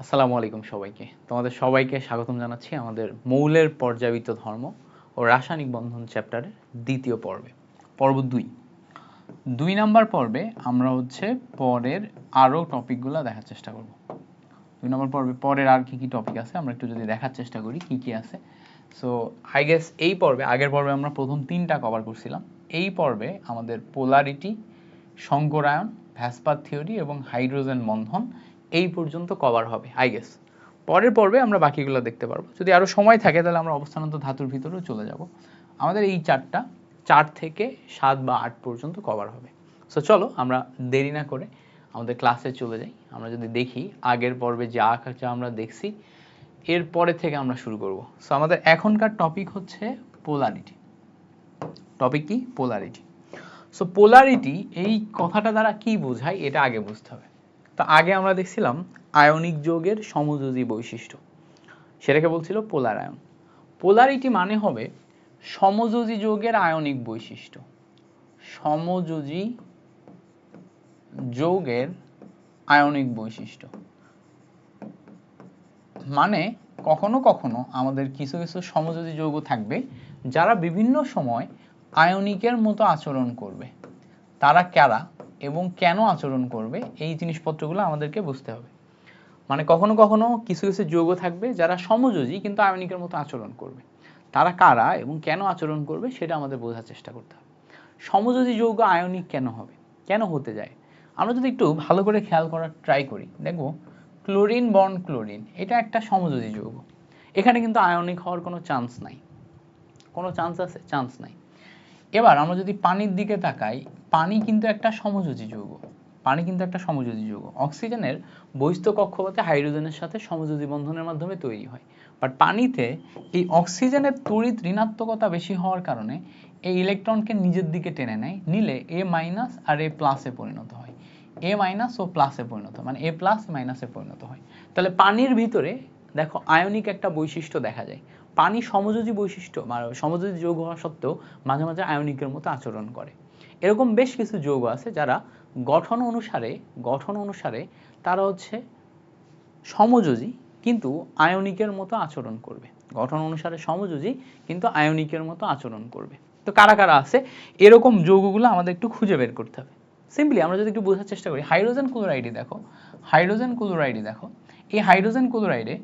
আসসালামু আলাইকুম সবাইকে। তোমাদের সবাইকে স্বাগতম জানাচ্ছি আমাদের মৌলের পর্যায়বৃত্ত ধর্ম ও রাসায়নিক বন্ধন চ্যাপ্টারের দ্বিতীয় পর্বে, পর্ব 2। 2 নাম্বার পর্বে আমরা পরের আরও টপিকগুলো দেখার চেষ্টা করব। 2 নম্বর পর্বে পরের আর কি টপিক আছে আমরা একটু যদি দেখার চেষ্টা করি কি আছে। সো আই গেস এই পর্বে, আগের পর্বে আমরা প্রথম 3টা কভার করছিলাম। এই পর্বে আমাদের পোলারিটি, সংকরায়ন, ভ্যাসপার থিওরি এবং হাইড্রোজেন বন্ধন এই পর্যন্ত কভার হবে আই গেস। পরের পর্বে আমরা বাকিগুলো দেখতে পারবো। যদি আরও সময় থাকে তাহলে আমরা অবস্থানত ধাতুর ভিতরেও চলে যাব। আমাদের এই 4 থেকে 7 বা 8 পর্যন্ত কভার হবে। সো চলো আমরা দেরি না করে আমাদের ক্লাসে চলে যাই। আমরা যদি দেখি আগের পর্বে যা আমরা দেখছি এরপরে থেকে আমরা শুরু করব। সো আমাদের এখনকার টপিক হচ্ছে পোলারিটি। টপিক কি? পোলারিটি। সো পোলারিটি এই কথাটা দ্বারা কি বোঝায় এটা আগে বুঝতে হবে। তো আগে আমরা দেখছিলাম আয়নিক যৌগের সমযোজী বৈশিষ্ট্য, সেটাকে বলছিল পোলার আয়ন। পোলারিটি মানে হবে সমযোজী যৌগের আয়নিক বৈশিষ্ট্য। সমযোজী যৌগের আয়নিক বৈশিষ্ট্য মানে কখনো কখনো আমাদের কিছু কিছু সমযোজী যৌগ থাকবে যারা বিভিন্ন সময় আয়নিকের মতো আচরণ করবে। তারা কারা এবং কেন আচরণ করবে এই জিনিসপত্রগুলো আমাদেরকে বুঝতে হবে। মানে কখনো কখনো কিছু কিছু যৌগ থাকবে যারা সমযোজী কিন্তু আয়নিকের মতো আচরণ করবে। তারা কারা এবং কেন আচরণ করবে সেটা আমাদের বোঝার চেষ্টা করতে হবে। সমযোজী যৌগ আয়নিক কেন হবে, কেন হতে যায়? আমরা যদি একটু ভালো করে খেয়াল করার ট্রাই করি, দেখবো ক্লোরিন বন্ড ক্লোরিন এটা একটা সমযোজী যৌগ। এখানে কিন্তু আয়নিক হওয়ার কোনো চান্স নাই। কোনো চান্স আছে? চান্স নাই। এবার আমরা যদি পানির দিকে তাকাই, পানি কিন্তু একটা সমযোজী যৌগ। পানি কিন্তু একটা সমযোজী যৌগ। অক্সিজেনের বহিস্থ কক্ষপথে হাইড্রোজেনের সাথে সমযোজী বন্ধনের মাধ্যমে তৈরি হয়। বাট পানিতে এই অক্সিজেনের তড়িৎ ঋণাত্মকতা বেশি হওয়ার কারণে এই ইলেকট্রনকে নিজের দিকে টেনে নেয়, নিলে এ মাইনাস আর এ প্লাসে পরিণত হয়। এ মাইনাস ও প্লাসে পরিণত, মানে এ প্লাস মাইনাসে পরিণত হয়। তাহলে পানির ভিতরে দেখো আয়নিক একটা বৈশিষ্ট্য দেখা যায়। পানি সমযোজী বৈশিষ্ট্য মানে সমযোজী যৌগ হওয়া সত্ত্বেও মাঝে মাঝে আয়নিকের মতো আচরণ করে। এরকম বেশ কিছু যৌগ আছে যারা গঠন অনুসারে তারা সমযোজী কিন্তু আয়নিকের মতো আচরণ করবে। গঠন অনুসারে সমযোজী কিন্তু আয়নিকের মতো আচরণ করবে। তো কারা কারা আছে এরকম যৌগগুলো আমাদের একটু খুঁজে বের করতে হবে। সিম্পলি আমরা যদি একটু বোঝার চেষ্টা করি, হাইড্রোজেন ক্লোরাইডে দেখো, এই হাইড্রোজেন ক্লোরাইডে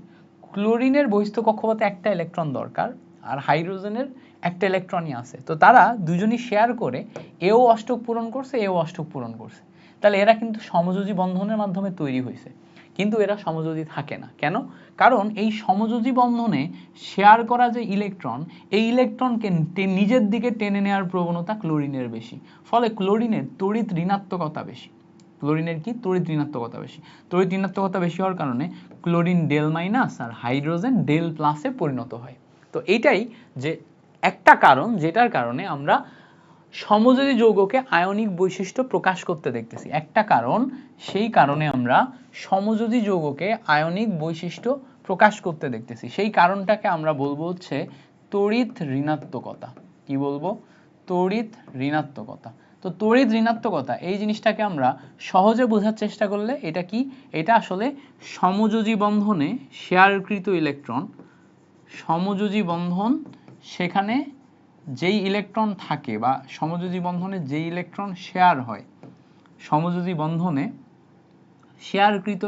ক্লোরিনের বহিস্থ কক্ষপথে একটা ইলেকট্রন দরকার আর হাইড্রোজেনের একটা ইলেকট্রনই আছে। তো তারা দুজনই শেয়ার করে এও অষ্টক পূরণ করছে, এও অষ্টক পূরণ করছে। তাহলে এরা কিন্তু সমযোজী বন্ধনের মাধ্যমে তৈরি হয়েছে, কিন্তু এরা সমযোজী থাকে না। কেন? কারণ এই সমযোজী বন্ধনে শেয়ার করা যে ইলেকট্রন, এই ইলেকট্রনকে নিজের দিকে টেনে নেওয়ার প্রবণতা ক্লোরিনের বেশি। ফলে ক্লোরিনের তড়িৎ ঋণাত্মকতা বেশি। ক্লোরিনের কি? তড়িৎ ঋণাত্মকতা বেশি। তড়িৎ ঋণাত্মকতা বেশি হওয়ার কারণে ক্লোরিন ডেল মাইনাস আর হাইড্রোজেন ডেল প্লাসে পরিণত হয়। তো এইটাই যে একটা কারণ যেটার কারণে আমরা সমযোজী যৌগকে আয়নিক বৈশিষ্ট্য প্রকাশ করতে দেখতেছি। একটা কারণ, সেই কারণে আমরা সমযোজী যৌগকে আয়নিক বৈশিষ্ট্য প্রকাশ করতে দেখতেছি। সেই কারণটাকে আমরা বলবো তড়িৎ ঋণাত্মকতা। কি বলবো? তড়িৎ ঋণাত্মকতা। তো তড়িৎ ঋণাত্মকতা এই জিনিসটাকে আমরা সহজে বোঝার চেষ্টা করলে এটা কি? এটা আসলে সমযোজী বন্ধনে শেয়ারকৃত ইলেকট্রন, সমযোজী বন্ধন, সেখানে যেই ইলেকট্রন থাকে বা সমযোজী বন্ধনে যেই ইলেকট্রন শেয়ার হয়, সমযোজী বন্ধনে শেয়ারকৃত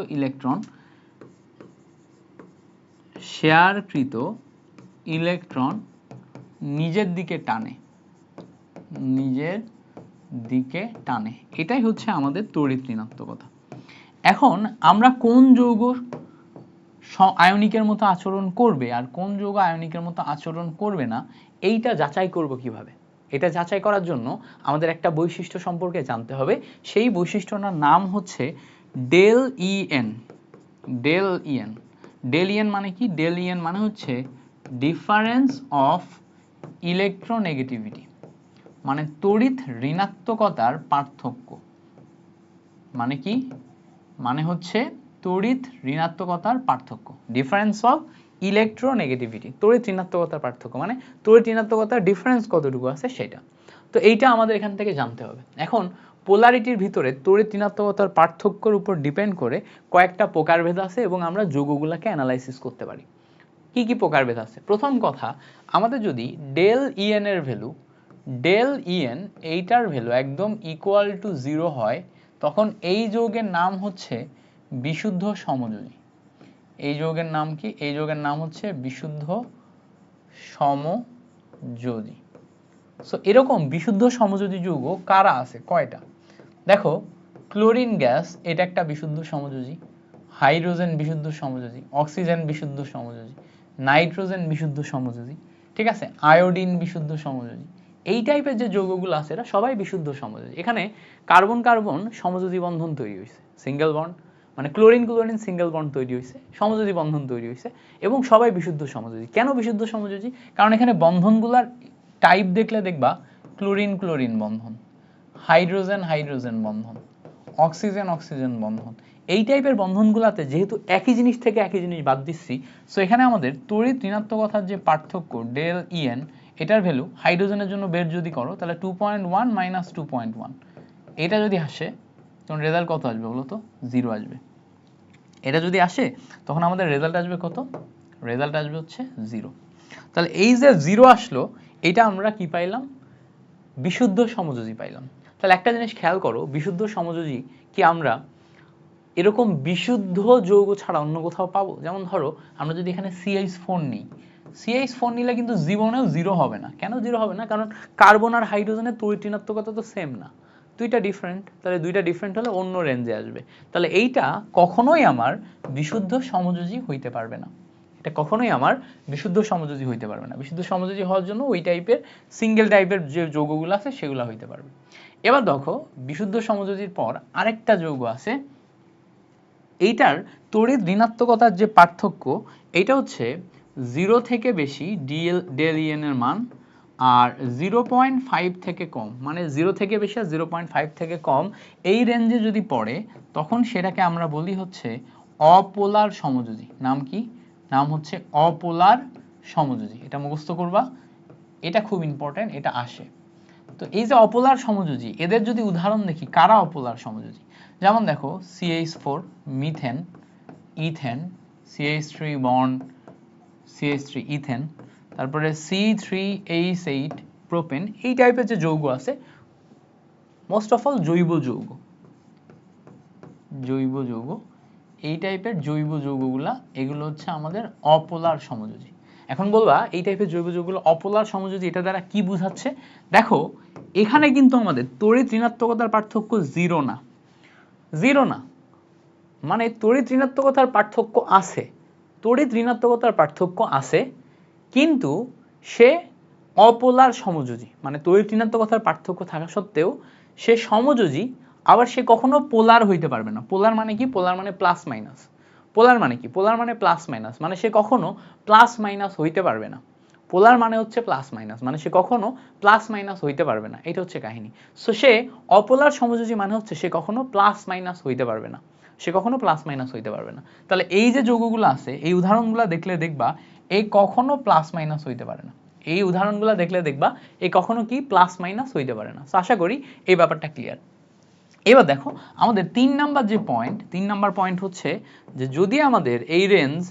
ইলেকট্রন নিজের দিকে টানে, এটাই হচ্ছে আমাদের তড়িৎ ঋণাত্মকতা। এখন আমরা কোন যৌগ আয়নিকের মতো আচরণ করবে আর কোন যৌগ আয়নিকের মতো আচরণ করবে না, এইটা যাচাই করব কিভাবে? এটা যাচাই করার জন্য আমাদের একটা বৈশিষ্ট্য সম্পর্কে জানতে হবে। সেই বৈশিষ্ট্যটার নাম হচ্ছে ডেল ইএন। ডেল ইএন মানে কি? ডেল ইএন মানে হচ্ছে ডিফারেন্স অফ ইলেকট্রোনেগেটিভিটি, মানে তড়িৎ ঋণাত্মকতার পার্থক্য। মানে কি? মানে হচ্ছে তড়িৎ ঋণাত্মকতার পার্থক্য। ডিফারেন্স অফ ইলেকট্রোনেগেটিভিটি, তড়িৎ ঋণাত্মকতার পার্থক্য মানে তড়িৎ ঋণাত্মকতার ডিফারেন্স কতটুকু আছে সেটা। তো এইটা আমাদের এখান থেকে জানতে হবে। এখন পোলারিটির ভিতরে তড়িৎ ঋণাত্মকতার পার্থক্যের উপর ডিপেন্ড করে কয়েকটা প্রকারভেদ আছে এবং আমরা যৌগগুলোকে অ্যানালাইসিস করতে পারি। কি কি প্রকারভেদ আছে? প্রথম কথা, আমাদের যদি ডেল ইএন এর ভ্যালু, ডেল ইএন এইটার ভ্যালু একদম ইকুয়াল টু 0 হয়, তখন এই যৌগের নাম হচ্ছে বিশুদ্ধ সমযোজী। এই যৌগের নাম কি? এই যৌগের নাম হচ্ছে বিশুদ্ধ সমযোজী। সো এরকম বিশুদ্ধ সমযোজী যৌগ কারা আছে? কয়টা? দেখো, ক্লোরিন গ্যাস এটা একটা বিশুদ্ধ সমযোজী, হাইড্রোজেন বিশুদ্ধ সমযোজী, অক্সিজেন বিশুদ্ধ সমযোজী, নাইট্রোজেন বিশুদ্ধ সমযোজী, ঠিক আছে, আয়োডিন বিশুদ্ধ সমযোজী। এই টাইপের যে যৌগগুলো আছে এরা সবাই বিশুদ্ধ সমযোজী। এখানে কার্বন কার্বন সমযোজী বন্ধন তৈরি হয়েছে, সিঙ্গেল বন্ড, মানে ক্লোরিন ক্লোরিন সিঙ্গেল বন্ড তৈরি হয়েছে, সমযোজী বন্ধন তৈরি হয়েছে এবং সবাই বিশুদ্ধ সমযোজী। কেন বিশুদ্ধ সমযোজী? কারণ এখানে বন্ধনগুলোর টাইপ দেখলে দেখবা ক্লোরিন ক্লোরিন বন্ধন, হাইড্রোজেন হাইড্রোজেন বন্ধন, অক্সিজেন অক্সিজেন বন্ধন। এই টাইপের বন্ধনগুলোতে যেহেতু একই জিনিস থেকে একই জিনিস বাদ দিচ্ছি, সো এখানে আমাদের তড়িৎ ঋণাত্মকতার যে পার্থক্য ডেল ইএন, এটার ভ্যালু হাইড্রোজেনের জন্য বের যদি করো তাহলে 2.1 মাইনাস 2.1, এটা যদি আসে তখন রেজাল্ট কত আসবে বলো তো? 0 আসবে। এটা যদি আসে তখন আমাদের রেজাল্ট আসবে কত? রেজাল্ট আসবে হচ্ছে 0। তাহলে এই যে 0 আসলো, এটা আমরা কি পাইলাম? বিশুদ্ধ সমযোজী পাইলাম। তাহলে একটা জিনিস খেয়াল করো, বিশুদ্ধ সমযোজী কি আমরা এরকম বিশুদ্ধ যৌগ ছাড়া অন্য কোথাও পাবো? যেমন ধরো আমরা যদি এখানে CH4 নিই, CH4 নিলে কিন্তু জীবনেও 0 হবে না। কেন 0 হবে না? কারণ কার্বন আর হাইড্রোজেনের তড়িৎ ঋণাত্মকতা তো সেম না, দুইটা ডিফারেন্ট। তাহলে দুইটা ডিফারেন্ট হলে অন্য রেঞ্জে আসবে। তাহলে এইটা কখনোই আমার বিশুদ্ধ সমযোজী হইতে পারবে না, এটা কখনোই আমার বিশুদ্ধ সমযোজী হইতে পারবে না। বিশুদ্ধ সমযোজী হওয়ার জন্য ওই টাইপের সিঙ্গেল টাইপের যে যৌগগুলো আছে সেগুলো হইতে পারবে। এবার দেখো, বিশুদ্ধ সমযোজীর পর আরেকটা যৌগ আছে, এইটার তড়িৎ ঋণাত্মকতার যে পার্থক্য, এটা হচ্ছে 0 থেকে বেশি ডেল ইএন এর মান আর 0.5 থেকে কম, মানে 0 থেকে বেশি আর 0.5 থেকে কম এই রেঞ্জে যদি পড়ে তখন সেটাকে আমরা বলি হচ্ছে অপোলার সমযোজী। নাম কি? নাম হচ্ছে অপোলার সমযোজী। এটা মুখস্থ করবা, এটা খুব ইম্পর্টেন্ট, এটা আসে। তো এই যে অপোলার সমযোজী, এদের যদি উদাহরণ দেখি, কারা অপোলার সমযোজী? যেমন দেখো, CH4 methane, ethane, CH3 bond CH3 ethane, তারপরে C3H8 প্রোপেন, এই টাইপের যে যৌগ আছে মোস্ট অফ অল জৈব যৌগ, জৈব যৌগ, এই টাইপের জৈব যৌগগুলা এগুলো হচ্ছে আমাদের অপোলার সমযোজী। এখন বলবা এই টাইপের জৈব যৌগগুলো অপোলার সমযোজী, এটা দ্বারা কি বোঝাচ্ছে? দেখো, এখানে কিন্তু আমাদের তড়িৎ ঋণাত্মকতার পার্থক্য 0 না, 0 না, মানে তড়িৎ ঋণাত্মকতার পার্থক্য আছে, তড়িৎ ঋণাত্মকতার পার্থক্য আছে, কিন্তু সে অপোলার সমযোজী, মানে তড়িৎ ঋণাত্মকতার পার্থক্য থাকা সত্ত্বেও সে সমযোজী, আবার সে কখনো পোলার হইতে পারবে না। পোলার মানে কি? পোলার মানে প্লাস মাইনাস। পোলার মানে কি? পোলার মানে প্লাস মাইনাস, মানে সে কখনো প্লাস মাইনাস হইতে পারবে না। পোলার মানে হচ্ছে প্লাস মাইনাস, মানে সে কখনো প্লাস মাইনাস হইতে পারবে না, এটা হচ্ছে কাহিনী। সো সে অপোলার সমযোজী মানে হচ্ছে সে কখনো প্লাস মাইনাস হইতে পারবে না, সে কখনো প্লাস মাইনাস হইতে পারবে না। তাহলে এই যে যৌগগুলো আছে, এই উদাহরণগুলো দেখলে দেখবা এই কখনো প্লাস মাইনাস হইতে পারে না। এই উদাহরণগুলো দেখলে দেখবা এই কখনো কি প্লাস মাইনাস হইতে পারে না। সো আশা করি এই ব্যাপারটা ক্লিয়ার। এবার দেখো, আমাদের 3 নাম্বার যে পয়েন্ট, 3 নাম্বার পয়েন্ট হচ্ছে যে যদি আমাদের এই রেঞ্জ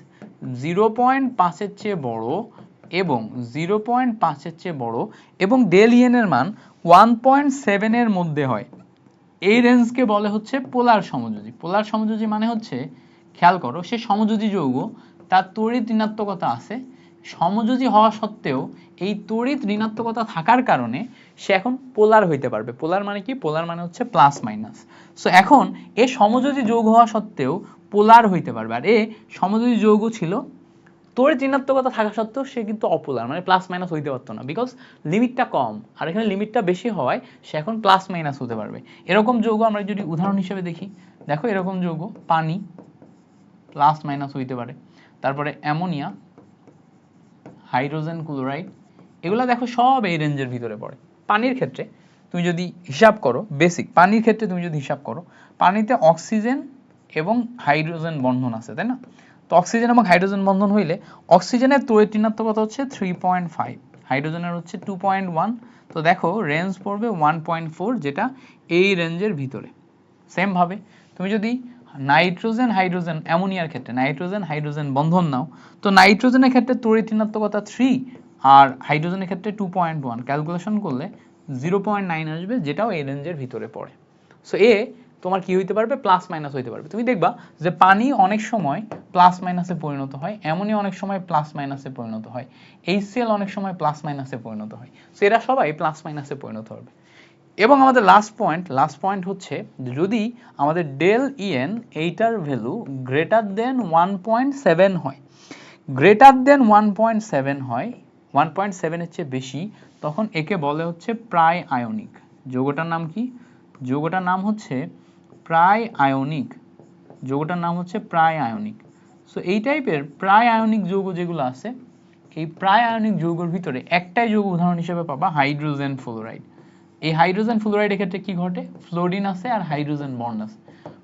0.5 এর চেয়ে বড় এবং 0.5 এর চেয়ে বড় এবং ডেল ইএন এর মান 1.7 এর মধ্যে হয়, এই রেঞ্জকে বলে হচ্ছে পোলার সমযোজী। পোলার সমযোজী মানে হচ্ছে, খেয়াল করো, সে সমযোজী যৌগ, তার তড়িৎ ঋণাত্মকতা আছে, সমযোজী হওয়া সত্ত্বেও এই তড়িৎ ঋণাত্মকতা থাকার কারণে সে এখন পোলার হইতে পারবে। পোলার মানে কি? পোলার মানে হচ্ছে প্লাস মাইনাস। সো এখন এ সমযোজী যৌগ হওয়া সত্ত্বেও পোলার হইতে পারবে, আর এ সমযোজী যৌগ ছিল, তড়িৎ ঋণাত্মকতা থাকা সত্ত্বেও সে কিন্তু অপোলার, মানে প্লাস মাইনাস হইতে পারতো না, বিকজ লিমিটটা কম, আর এখানে লিমিটটা বেশি হওয়ায় সে এখন প্লাস মাইনাস হতে পারবে। এরকম যৌগ আমরা যদি উদাহরণ হিসেবে দেখি, দেখো এরকম যৌগ পানি প্লাস মাইনাস হইতে পারে, তারপরে অ্যামোনিয়া, হাইড্রোজেন ক্লোরাইড, এগুলো দেখো সব এই রেঞ্জের ভিতরে পড়ে। পানির ক্ষেত্রে তুমি যদি হিসাব করো, বেসিক পানির ক্ষেত্রে তুমি যদি হিসাব করো, পানিতে অক্সিজেন এবং হাইড্রোজেন বন্ধন আছে, তাই না? তো অক্সিজেন এবং হাইড্রোজেন বন্ধন হইলে অক্সিজেনের তড়িৎ ঋণাত্মকতা হচ্ছে 3.5, হাইড্রোজেনের হচ্ছে 2.1, তো দেখো রেঞ্জ পড়বে 1.4, যেটা এই রেঞ্জের ভিতরে। সেম ভাবে তুমি যদি নাইট্রোজেন হাইড্রোজেন অ্যামোনিয়ার ক্ষেত্রে নাইট্রোজেন হাইড্রোজেন বন্ধন নাও, তো নাইট্রোজেনের ক্ষেত্রে তড়িৎ ঋণাত্মকতা 3 আর হাইড্রোজেনের ক্ষেত্রে 2.1, ক্যালকুলেশন করলে 0.9 আসবে, যেটাও এই রেঞ্জের ভিতরে পড়ে। সো এ তোমার কি হইতে পারবে, প্লাস মাইনাস হইতে পারবে। তুমি দেখবা যে পানি অনেক সময় প্লাস মাইনাসে পরিণত হয়, অ্যামোনিয়া অনেক সময় প্লাস মাইনাসে পরিণত হয়, HCl অনেক সময় প্লাস মাইনাসে পরিণত হয়। সো এরা সবাই প্লাস মাইনাসে পরিণত হবে। এবং আমাদের লাস্ট পয়েন্ট হচ্ছে যদি আমাদের ডেল ইএন এইটার ভ্যালু গ্রেটার দেন 1.7 হয়, গ্রেটার দেন 1.7 হয়, 1.7 এর চেয়ে বেশি, তখন একে বলে হচ্ছে প্রায় আয়নিক। যৌগটার নাম কি? যৌগটার নাম হচ্ছে প্রায় আয়নিক। যৌগটার নাম হচ্ছে প্রায় আয়নিক। সো এই টাইপের প্রায় আয়নিক যৌগ যেগুলো আছে, এই প্রায় আয়নিক যৌগের ভিতরে একটাই যৌগ উদাহরণ হিসেবে পাবা হাইড্রোজেন ফ্লোরাইড। এই হাইড্রোজেন ফ্লোরাইডের ক্ষেত্রে কি ঘটে, ফ্লোরিন আছে আর হাইড্রোজেন বন্ড আছে।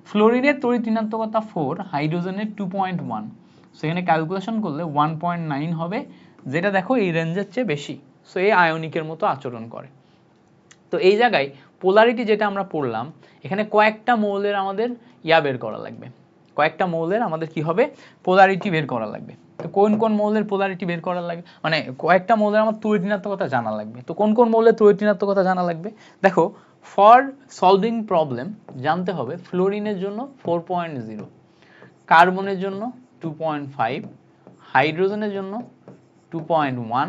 ফ্লোরিনের তড়িৎ ঋণাত্মকতা 4, হাইড্রোজেনের 2.1, সো এখানে ক্যালকুলেশন করলে 1.9 হবে, যেটা দেখো এই রেঞ্জের চেয়ে বেশি। সো এই আয়নিকের মতো আচরণ করে। তো এই জায়গায় পোলারিটি যেটা আমরা পড়লাম, এখানে কয়েকটা মৌলের আমাদের বের করা লাগবে, কয়েকটা মৌলের আমাদের কি হবে, পোলারিটি বের করা লাগবে। তো কোন কোন মৌলের পোলারিটি বের করা লাগবে, মানে কয়েকটা মৌলের আমার তড়িৎ ঋণাত্মকতা জানা লাগবে। তো কোন কোন মৌলের তড়িৎ ঋণাত্মকতা জানা লাগবে, দেখো ফর সলভিং প্রবলেম জানতে হবে ফ্লোরিনের জন্য 4.0, কার্বনের জন্য 2.5, হাইড্রোজেনের জন্য 2.1,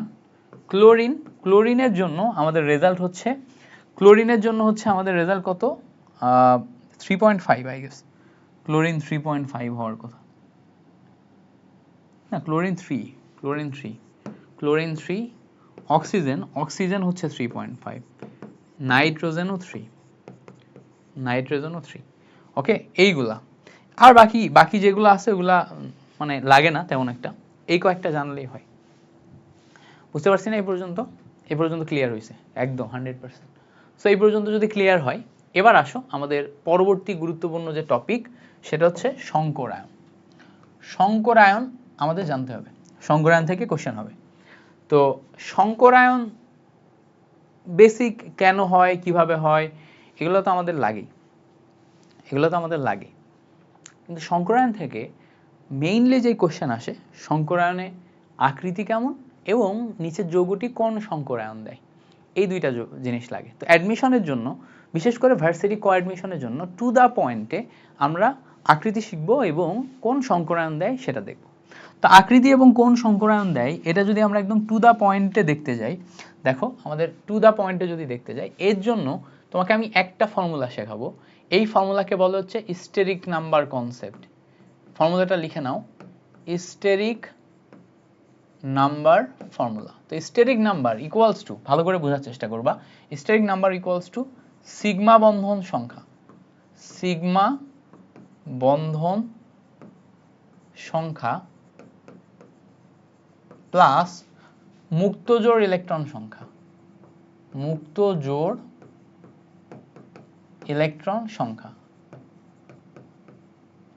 ক্লোরিনের জন্য আমাদের রেজাল্ট হচ্ছে, ক্লোরিনের জন্য হচ্ছে আমাদের রেজাল্ট কত, 3.5 আই গেস, ক্লোরিন 3.5 হওয়ার কথা, না ক্লোরিন 3, অক্সিজেন হচ্ছে 3.5, নাইট্রোজেনও 3, ওকে। এইগুলা আর বাকি যেগুলো আছে ওগুলা মানে লাগে না তেমন একটা, এই কয়েকটা জানলেই হয়। বুঝতে পারছি না? এই পর্যন্ত ক্লিয়ার হয়েছে একদম 100%। সো এই পর্যন্ত যদি ক্লিয়ার হয়, এবার আসো আমাদের পরবর্তী গুরুত্বপূর্ণ যে টপিক, সেটা হচ্ছে সংকরায়ন। সংকরায়ন আমাদের জানতে হবে, সংকরায়ন থেকে কোশ্চেন হবে। তো সংকরায়ন বেসিক কেন হয়, কিভাবে হয়, এগুলো তো আমাদের লাগে, কিন্তু সংকরায়ন থেকে মেইনলি যে কোশ্চেন আসে, সংকরায়নে আকৃতি কেমন এবং নিচের যৌগটি কোন সংকরায়ন দেয়, এই দুইটা জিনিস লাগে। তো অ্যাডমিশনের জন্য, বিশেষ করে ভার্সিটি কো-অ্যাডমিশনের জন্য টু দ্য পয়েন্টে আমরা আকৃতি শিখব এবং কোন সংকরায়ন দেয় সেটা দেখব। তো আকৃতি এবং কোন সংকরায়ন দেয় এটা যদি আমরা একদম টু দ্য পয়েন্টে দেখতে যাই, দেখো আমাদের টু দ্য পয়েন্টে যদি দেখতে যাই, এর জন্য তোমাকে আমি একটা ফর্মুলা শেখাবো। এই ফর্মুলাকে বলা হচ্ছে স্টেরিক নাম্বার কনসেপ্ট। ফর্মুলাটা লিখে নাও, স্টেরিক নাম্বার ফর্মুলা। তো স্টেরিক নাম্বার ইকুয়ালস টু, ভালো করে বোঝার চেষ্টা করবা, steric number equals to sigma বন্ধন সংখ্যা প্লাস মুক্ত জোড় ইলেকট্রন সংখ্যা।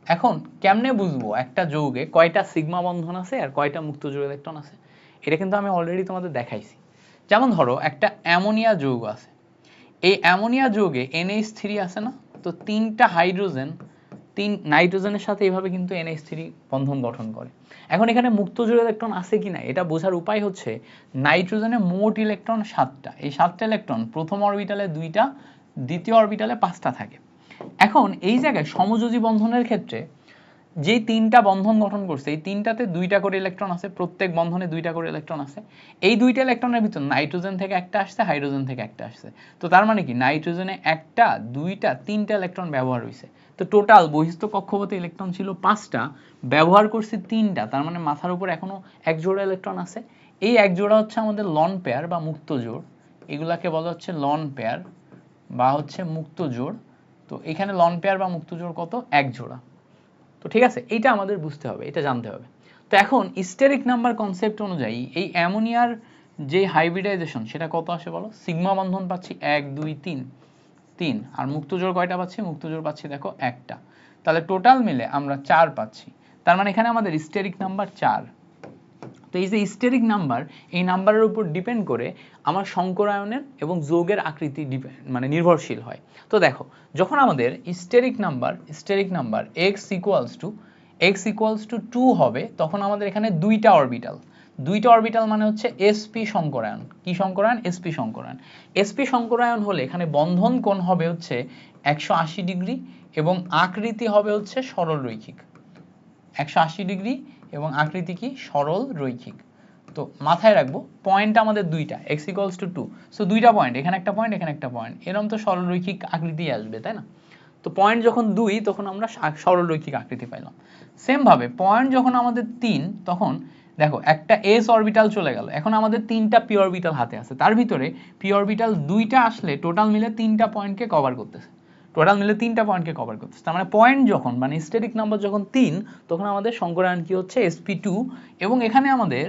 এখন কেমনে বুঝবো একটা যৌগে কয়টা সিগমা বন্ধন আছে আর কয়টা মুক্ত জোড় ইলেকট্রন আছে, এটা কিন্তু আমি অলরেডি তোমাদের দেখাইছি। যেমন ধরো একটা অ্যামোনিয়া যৌগ আছে, এই অ্যামোনিয়া যৌগে NH3 আছে না, তো তিনটা হাইড্রোজেন নাইট্রোজেনের সাথে এইভাবে কিন্তু NH3 বন্ধন গঠন করে। এখন এখানে মুক্ত জোড় ইলেকট্রন আছে কিনা এটা বোঝার উপায় হচ্ছে, নাইট্রোজেনে মোট ইলেকট্রন 7টা, এই 7টা ইলেকট্রন প্রথম অরবিটালে 2টা, দ্বিতীয় অরবিটালে 5টা থাকে। এখন এই জায়গায় সমযোজী বন্ধনের ক্ষেত্রে যেই তিনটা বন্ধন গঠন করছে, এই তিনটাতে 2টা করে ইলেকট্রন আছে, প্রত্যেক বন্ধনে 2টা করে ইলেকট্রন আছে। এই 2টা ইলেকট্রনের ভিতর নাইট্রোজেন থেকে একটা আসছে, হাইড্রোজেন থেকে একটা আসছে। তো তার মানে কি নাইট্রোজেনে 1টা 2টা 3টা ইলেকট্রন ব্যবহার হয়েছে। তো টোটাল বহিস্থ কক্ষপথে ইলেকট্রন ছিল 5টা, ব্যবহার করছি 3টা, তার মানে মাথার উপর এখনো এক জোড়া ইলেকট্রন আছে। এই এক জোড়া হচ্ছে আমাদের লন পেয়ার বা মুক্ত জোড়, এগুলাকে বলা হচ্ছে লন পেয়ার বা হচ্ছে মুক্ত জোড়। তো এখানে লন পেয়ার বা মুক্ত জোড় কত, এক জোড়া। তো ঠিক আছে, এইটা আমাদের বুঝতে হবে, এটা জানতে হবে। তো এখন স্টেরিক নাম্বার কনসেপ্ট অনুযায়ী এই অ্যামোনিয়ার যে হাইব্রিডাইজেশন সেটা কত আসে বলো, সিগমা বন্ধন পাচ্ছি 1 2 3, আর মুক্ত জোড় কয়টা পাচ্ছি, মুক্ত জোড় পাচ্ছি দেখো একটা, তাহলে টোটাল মিলে আমরা 4 পাচ্ছি। তার মানে এখানে আমাদের স্টেরিক নাম্বার 4, তো এই যে স্টেরিক নাম্বার, এই নাম্বারের উপর ডিপেন্ড করে আমার সংকরায়নের এবং যৌগের আকৃতি মানে নির্ভরশীল হয়। তো দেখো, যখন আমাদের steric number x equals to 2 হবে, তখন আমাদের এখানে দুইটা অরবিটাল মানে হচ্ছে sp সংকরায়ন। কি সংকরায়ন? sp সংকরায়ন। sp সংকরায়ন হলে এখানে বন্ধন কোণ হবে হচ্ছে 180 ডিগ্রি এবং আকৃতি হবে হচ্ছে সরল রৈখিক। 180 ডিগ্রি এবং আকৃতি কি? সরল রৈখিক। তো মাথায় রাখবো পয়েন্ট আমাদের দুইটা, x ইকুয়ালস টু 2, সো দুইটা পয়েন্ট, এখানে একটা পয়েন্ট, এখানে একটা পয়েন্ট, এরকম তো সরল রৈখিক আকৃতি আসবে, তাই না? তো পয়েন্ট যখন 2 তখন আমরা সরল রৈখিক আকৃতি পাইলাম। সেম ভাবে পয়েন্ট যখন আমাদের 3, তখন দেখো একটা s অরবিটাল চলে গেল, এখন আমাদের তিনটা p অরবিটাল হাতে আছে, তার ভিতরে p অরবিটাল দুইটা আসলে টোটাল মিলে তিনটা পয়েন্টকে কভার করতেছে, তার মানে পয়েন্ট যখন, মানে স্ট্যাটিক নাম্বার যখন 3, তখন আমাদের সংকরায়ন কি হচ্ছে? sp2, এবং এখানে আমাদের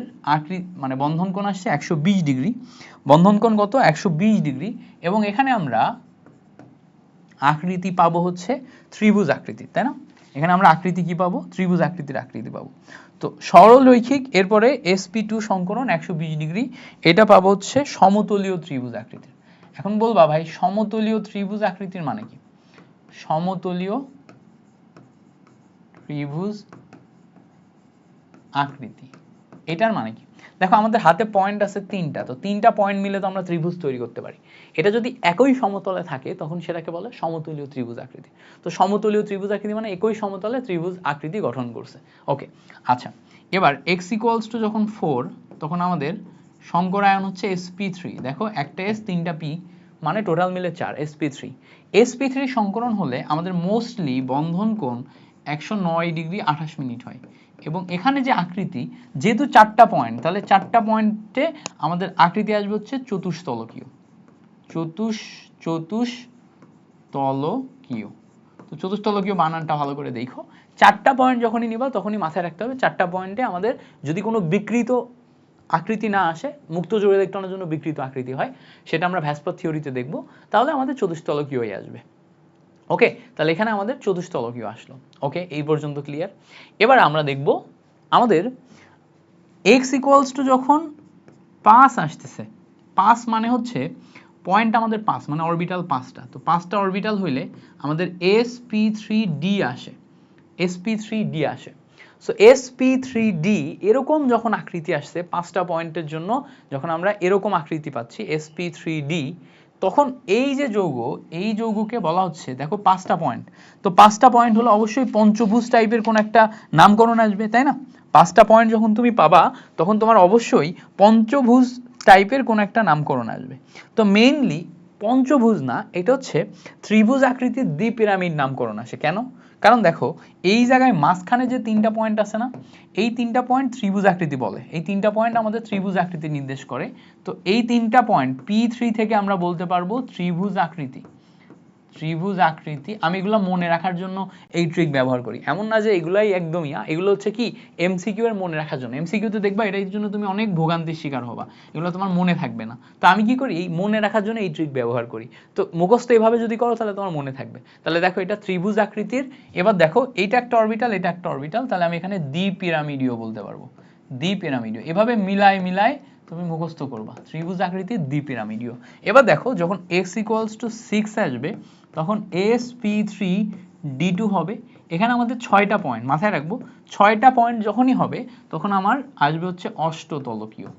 মানে বন্ধন কোণ আসছে 120 ডিগ্রি, বন্ধন কোণ কত? 120 ডিগ্রি, এবং এখানে আমরা আকৃতি পাবো হচ্ছে ত্রিভুজ আকৃতি, তাই না? এখানে আমরা আকৃতি কি পাবো? ত্রিভুজ আকৃতির আকৃতি পাবো। তো সরল রৈখিক, এরপরে sp2 সংকরণ 120 ডিগ্রি, এটা পাবো হচ্ছে সমতলীয় ত্রিভুজ আকৃতির। এখন বলবা ভাই সমতলীয় ত্রিভুজ আকৃতির মানে কি? সমতলীয় ত্রিভুজ আকৃতি এটার মানে কি? দেখো আমাদের হাতে পয়েন্ট আছে তিনটা, তো তিনটা পয়েন্ট মিলে তো আমরা ত্রিভুজ তৈরি করতে পারি। এটা যদি একই সমতলে থাকে তখন সেটাকে বলে সমতলীয় ত্রিভুজ আকৃতি। তো সমতলীয় ত্রিভুজ আকৃতি মানে একই সমতলে ত্রিভুজ আকৃতি গঠন করছে। ওকে, আচ্ছা, এবার x ইকুয়ালস টু যখন 4, তখন আমাদের সংকরায়ন হচ্ছে sp3। দেখো একটা s তিনটা p, মানে টোটাল মিলে 4, sp3। sp3 সংকরণ হলে আমাদের মোস্টলি বন্ধন কোণ 109 ডিগ্রি 28 মিনিট হয়, এবং এখানে যে আকৃতি, যেহেতু চারটা পয়েন্ট, তাহলে চারটা পয়েন্টে আমাদের আকৃতি আসবে হচ্ছে চতুস্তলকীয়। চতুস্তলকীয়। তো চতুস্তলকীয় বানানটা ভালো করে দেখো। চারটা পয়েন্ট যখনই নিবা তখনই মাথায় রাখতে হবে চারটা পয়েন্টে আমাদের যদি কোনো বিকৃত আকৃতি না আসে, মুক্ত জোড় ইলেকট্রনের জন্য বিকৃত আকৃতি হয়, সেটা আমরা ভ্যাসপার থিওরিতে দেখব, তাহলে আমাদের চতুস্তলকীয়ই আসবে। ওকে, তাহলে এখানে আমাদের চতুস্তলকীয় আসলো। ওকে, এই পর্যন্ত ক্লিয়ার। এবার আমরা দেখব আমাদের x ইকুয়ালস টু যখন 5 আসতেছে, 5 মানে হচ্ছে পয়েন্ট আমাদের 5, মানে অরবিটাল 5টা, তো 5টা অরবিটাল হইলে আমাদের sp3d আসে, sp3d আসে। সো sp3d এরকম যখন আকৃতি আসছে 5টা পয়েন্টের জন্য, যখন আমরা এরকম আকৃতি পাচ্ছি sp3d, তখন এই যে যৌগ, এই যৌগকে বলা হচ্ছে, দেখো 5টা পয়েন্ট, তো 5টা পয়েন্ট হলো অবশ্যই পঞ্চভুজ টাইপের কোন একটা নামকরণ আসবে, তাই না? 5টা পয়েন্ট যখন তুমি পাবা তখন তোমার অবশ্যই পঞ্চভুজ টাইপের কোন একটা নামকরণ আসবে। তো মেইনলি পঞ্চভুজ না, এটা হচ্ছে ত্রিভুজ আকৃতির দ্বিপিরামিড নামকরণ আসে। কেন? কারণ দেখো এই জায়গায় মাঝখানে যে তিনটা পয়েন্ট আছে না, এই তিনটা পয়েন্ট ত্রিভুজ আকৃতি বলে, এই তিনটা পয়েন্ট আমাদের ত্রিভুজ আকৃতি নির্দেশ করে। তো এই তিনটা পয়েন্ট P3 থেকে আমরা বলতে পারবো ত্রিভুজ আকৃতি। আমি এগুলো মনে রাখার জন্য এই ট্রিক ব্যবহার করি, এমন না যে এগুলাই একদমই, এগুলো হচ্ছে কি এমসিকিউ এর মনে রাখার জন্য। এমসিকিউতে দেখবা এটার জন্য তুমি অনেক ভোগান্তির শিকার হবা, এগুলো তোমার মনে থাকবে না। তো আমি কি করি, এই মনে রাখার জন্য এই ট্রিক ব্যবহার করি। তো মুখস্থ এইভাবে যদি করো তাহলে তোমার মনে থাকবে। তাহলে দেখো এটা ত্রিভুজ আকৃতির। এবার দেখো এইটা একটা অরবিটাল, এটা একটা অরবিটাল, তাহলে আমি এখানে দ্বিপিরামিডীয় বলতে পারবো, দ্বিপিরামিডীয়। এভাবে মিলায় তুমি মুখস্থ করবা ত্রিভুজ আকৃতির দ্বিপিরামিডীয়। এবার দেখো যখন x ইকুয়ালস টু 6 আসবে, তখন sp3d2 হবে। এখানে আমাদের 6টা পয়েন্ট, মাথায় রাখবো 6টা পয়েন্ট যখনই হবে তখন আমার আসবে হচ্ছে অষ্টতলকীয়।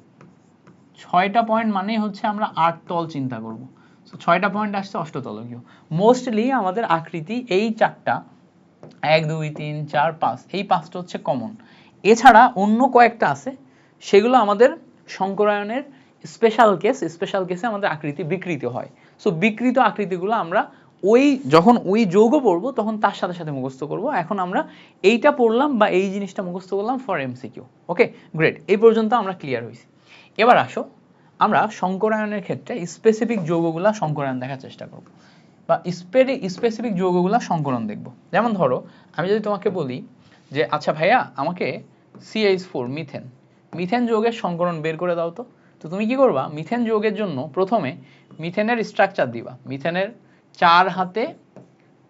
6টা পয়েন্ট মানে হচ্ছে আমরা 8 তল চিন্তা করব। সো 6টা পয়েন্ট আসছে অষ্টতলকীয়। মোস্টলি আমাদের আকৃতি এই চারটা, 1 2 3 4 5, এই 5টা হচ্ছে কমন। এছাড়া অন্য কয়েকটা আছে, সেগুলো আমাদের সংকরায়নের স্পেশাল কেসে আমাদের আকৃতি বিকৃত হয়। সো বিকৃত আকৃতিগুলো আমরা যখন ওই যৌগ পড়বো তখন তার সাথে সাথে মুখস্থ করব। এখন আমরা এইটা পড়লাম বা এই জিনিসটা মুখস্থ করলাম ফর এমসিকিউ। ওকে, গ্রেট, এই পর্যন্ত আমরা ক্লিয়ার হয়েছি। এবার আসো আমরা সংকরায়নের ক্ষেত্রে স্পেসিফিক যৌগগুলা সংকরায়ন দেখার চেষ্টা করব, বা স্পেসিফিক যৌগগুলা সংকরণ দেখব। যেমন ধরো আমি যদি তোমাকে বলি যে আচ্ছা ভাইয়া আমাকে CH4 মিথেন যৌগের সংকরণ বের করে দাও, তো তুমি কি করবা, মিথেন যৌগের জন্য প্রথমে মিথেনের স্ট্রাকচার দিবা। মিথেনের 4 হাতে,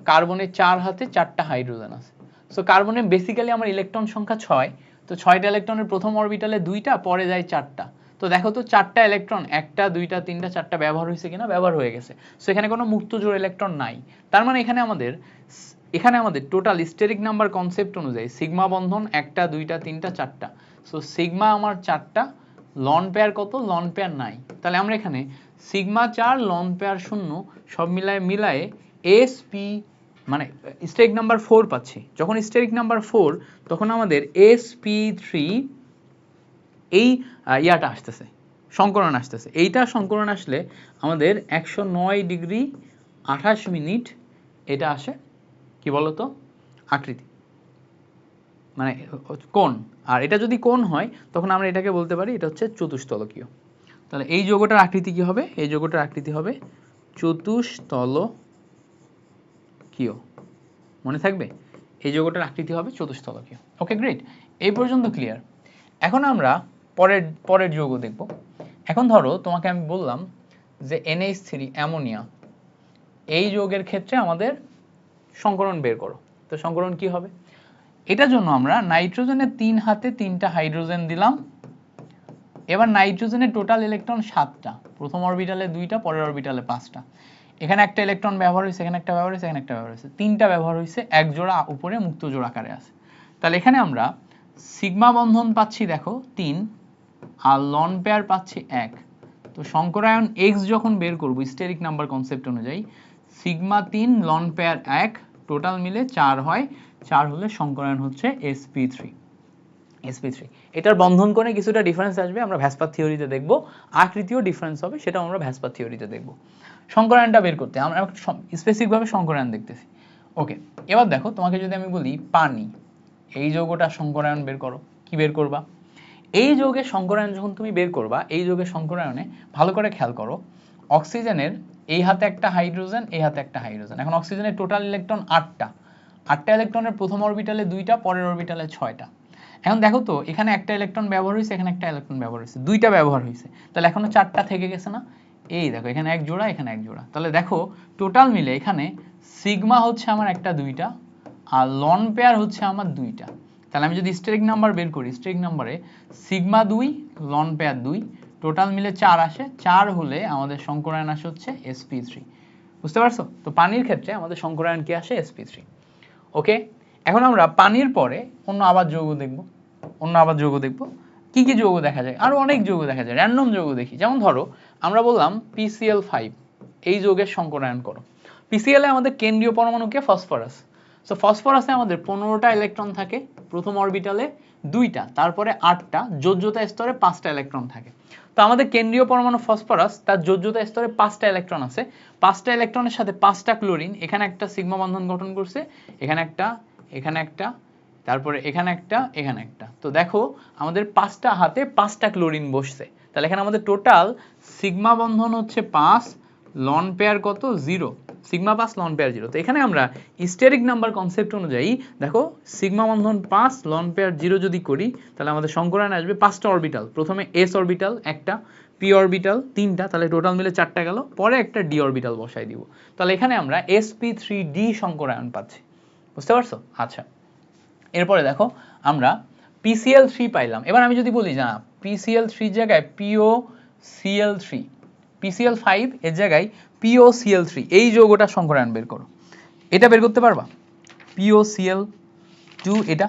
কার্বনের 4 হাতে 4টা হাইড্রোজেন আছে। সো কার্বনের বেসিক্যালি আমার ইলেকট্রন সংখ্যা 6, তো 6টা ইলেকট্রনের প্রথম অরবিটালে 2টা, পরে যায় 4টা। তো দেখো তো 4টা ইলেকট্রন 1টা 2টা 3টা 4টা ব্যবহার হয়েছে কিনা, ব্যবহার হয়ে গেছে। সো এখানে কোনো মুক্ত জোড় ইলেকট্রন নাই। তার মানে এখানে আমাদের টোটাল স্টেরিক নাম্বার কনসেপ্ট অনুযায়ী সিগমা বন্ধন 1টা 2টা 3টা 4টা। সো সিগমা আমার 4টা, লন পেয়ার কত, লন পেয়ার নাই। তাহলে আমরা এখানে সিগমা 4 লন পেয়ার 0 সব মিলায়ে sp মানে স্টেরিক নাম্বার 4 পাচ্ছি। যখন স্টেরিক নাম্বার 4 তখন আমাদের sp3 এই ইয়াটা আসতেছে, সংকরণ আসতেছে। এইটা সংকরণ আসলে আমাদের 109 ডিগ্রি 28 মিনিট এটা আসে কি বলতো, আকৃতি মানে কোণ। আর এটা যদি কোণ হয় তখন আমরা এটাকে বলতে পারি এটা হচ্ছে চতুস্তলকীয়। তাহলে এই যৌগটার আকৃতি কি হবে, এই যৌগটার আকৃতি হবে চতুস্তলকীয়। মনে থাকবে, এই যৌগটার আকৃতি হবে চতুস্তলকীয়। ওকে গ্রেট, এই পর্যন্ত ক্লিয়ার। এখন আমরা পরের যৌগ দেখব। এখন ধরো তোমাকে আমি বললাম যে NH3 অ্যামোনিয়া, এই যৌগের ক্ষেত্রে আমাদের সংকরণ বের করো। তো সংকরণ কি হবে, এটার জন্য আমরা নাইট্রোজেনের 3 হাতে 3টা হাইড্রোজেন দিলাম। এবার নাইট্রোজেনের টোটাল ইলেকট্রন 7টা, প্রথম অরবিটালে 2টা, পরের অরবিটালে 5টা। এখানে একটা ইলেকট্রন ব্যবহার হয়েছে, এখানে একটা ব্যবহার হয়েছে, এখানে একটা ব্যবহার হয়েছে, 3টা ব্যবহার হয়েছে, এক জোড়া উপরে মুক্ত জোড় আকারে আছে। তাহলে এখানে আমরা সিগমা বন্ধন পাচ্ছি দেখো 3, আর লন পেয়ার পাচ্ছি 1। তো সংকরায়ন x যখন বের করব স্টেরিক নাম্বার কনসেপ্ট অনুযায়ী, সিগমা 3 লন পেয়ার 1 টোটাল মিলে 4 হয়। 4 হলে সংকরায়ন হচ্ছে sp3। এটার বন্ধন কোণে কিছুটা ডিফারেন্স আসবে, আমরা ভ্যাসপার থিওরিতে দেখব। আকৃতিও ডিফারেন্স হবে, সেটাও আমরা ভ্যাসপার থিওরিতে দেখব। সংকরায়নটা বের করতে আমরা স্পেসিফিক ভাবে সংকরায়ন দেখতেছি। ওকে, এবার দেখো তোমাকে যদি আমি বলি পানি, এই যৌগটা সংকরায়ন বের করো, কি বের করবা? এই যৌগের সংকরায়ন যখন তুমি বের করবা, এই যৌগের সংকরায়নে ভালো করে খেয়াল করো, অক্সিজেনের এই হাতে একটা হাইড্রোজেন, এই হাতে একটা হাইড্রোজেন। এখন অক্সিজেনের টোটাল ইলেকট্রন 8টা, 8টা ইলেকট্রনের প্রথম অরবিটালে 2টা, পরের অরবিটালে 6টা। এখন দেখো তো এখানে একটা ইলেকট্রন ব্যবহার হয়েছে, এখানে একটা ইলেকট্রন ব্যবহার হয়েছে, 2টা ব্যবহার হয়েছে, তাহলে এখনো 4টা থেকে গেছে না? এই দেখো এখানে এক জোড়া, এখানে এক জোড়া। তাহলে দেখো টোটাল মিলে এখানে সিগমা হচ্ছে আমার একটা 2টা, আর লন পেয়ার হচ্ছে আমার 2টা। তাহলে আমি যদি স্টেরিক নাম্বার বের করি, স্টেরিক নাম্বারে সিগমা 2 লন পেয়ার 2 টোটাল মিলে 4 আসে। 4 হলে আমাদের সংকরায়ন আসে হচ্ছে sp3। বুঝতে পারছো? তো পানির ক্ষেত্রে আমাদের সংকরায়ন কি আসে? sp3। ওকে, এখন আমরা পানির পরে অন্য আবার যৌগ দেখব। কি কি যৌগ দেখা যায়? আরো অনেক যৌগ দেখা যায়, র্যান্ডম যৌগ দেখি। যেমন ধরো আমরা বললাম PCl5, এই যৌগের সংকরায়ন করো। PCl এ আমাদের কেন্দ্রীয় পরমাণু কে? ফসফরাস। সো ফসফরাসে আমাদের 15টা ইলেকট্রন থাকে, প্রথম অরবিটালে 2টা, তারপরে 8টা, যোজ্যতা স্তরে 5টা ইলেকট্রন থাকে। তো আমাদের কেন্দ্রীয় পরমাণু ফসফরাস, তার যোজ্যতা স্তরে 5টা ইলেকট্রন আছে। 5টা ইলেকট্রনের সাথে 5টা ক্লোরিন, এখানে একটা সিগমা বন্ধন গঠন করছে, এখানে একটা, এখানে একটা, তারপরে এখানে একটা, এখানে একটা। তো দেখো আমাদের 5টা হাতে 5টা ক্লোরিন বসছে। তাহলে এখানে আমাদের টোটাল সিগমা বন্ধন হচ্ছে 5, লন পেয়ার কত? 0। Sigma 5 loan pair 0। তো এখানে আমরা স্টেরিক নাম্বার কনসেপ্ট অনুযায়ী দেখো সিগমা বন্ধন 5 লন পেয়ার 0 যদি করি, তাহলে আমাদের সংকরায়ন আসবে 5টা অরবিটাল। প্রথমে s অরবিটাল একটা, p অরবিটাল 3টা, তাহলে টোটাল মিলে 4টা গেল, পরে একটা d অরবিটাল বসাই দিব। তাহলে এখানে আমরা sp3d সংকরায়ন পাচ্ছি। বুঝতে পারছো? আচ্ছা, এরপরে দেখো আমরা PCl3 পাইলাম। এবার আমি যদি বলি না PCl3 এর জায়গায় POCl3, PCl5 এর জায়গায় POCl3, এই যৌগটার সংকরায়ন বের করো। এটা বের করতে পারবা? POCl2 এটা,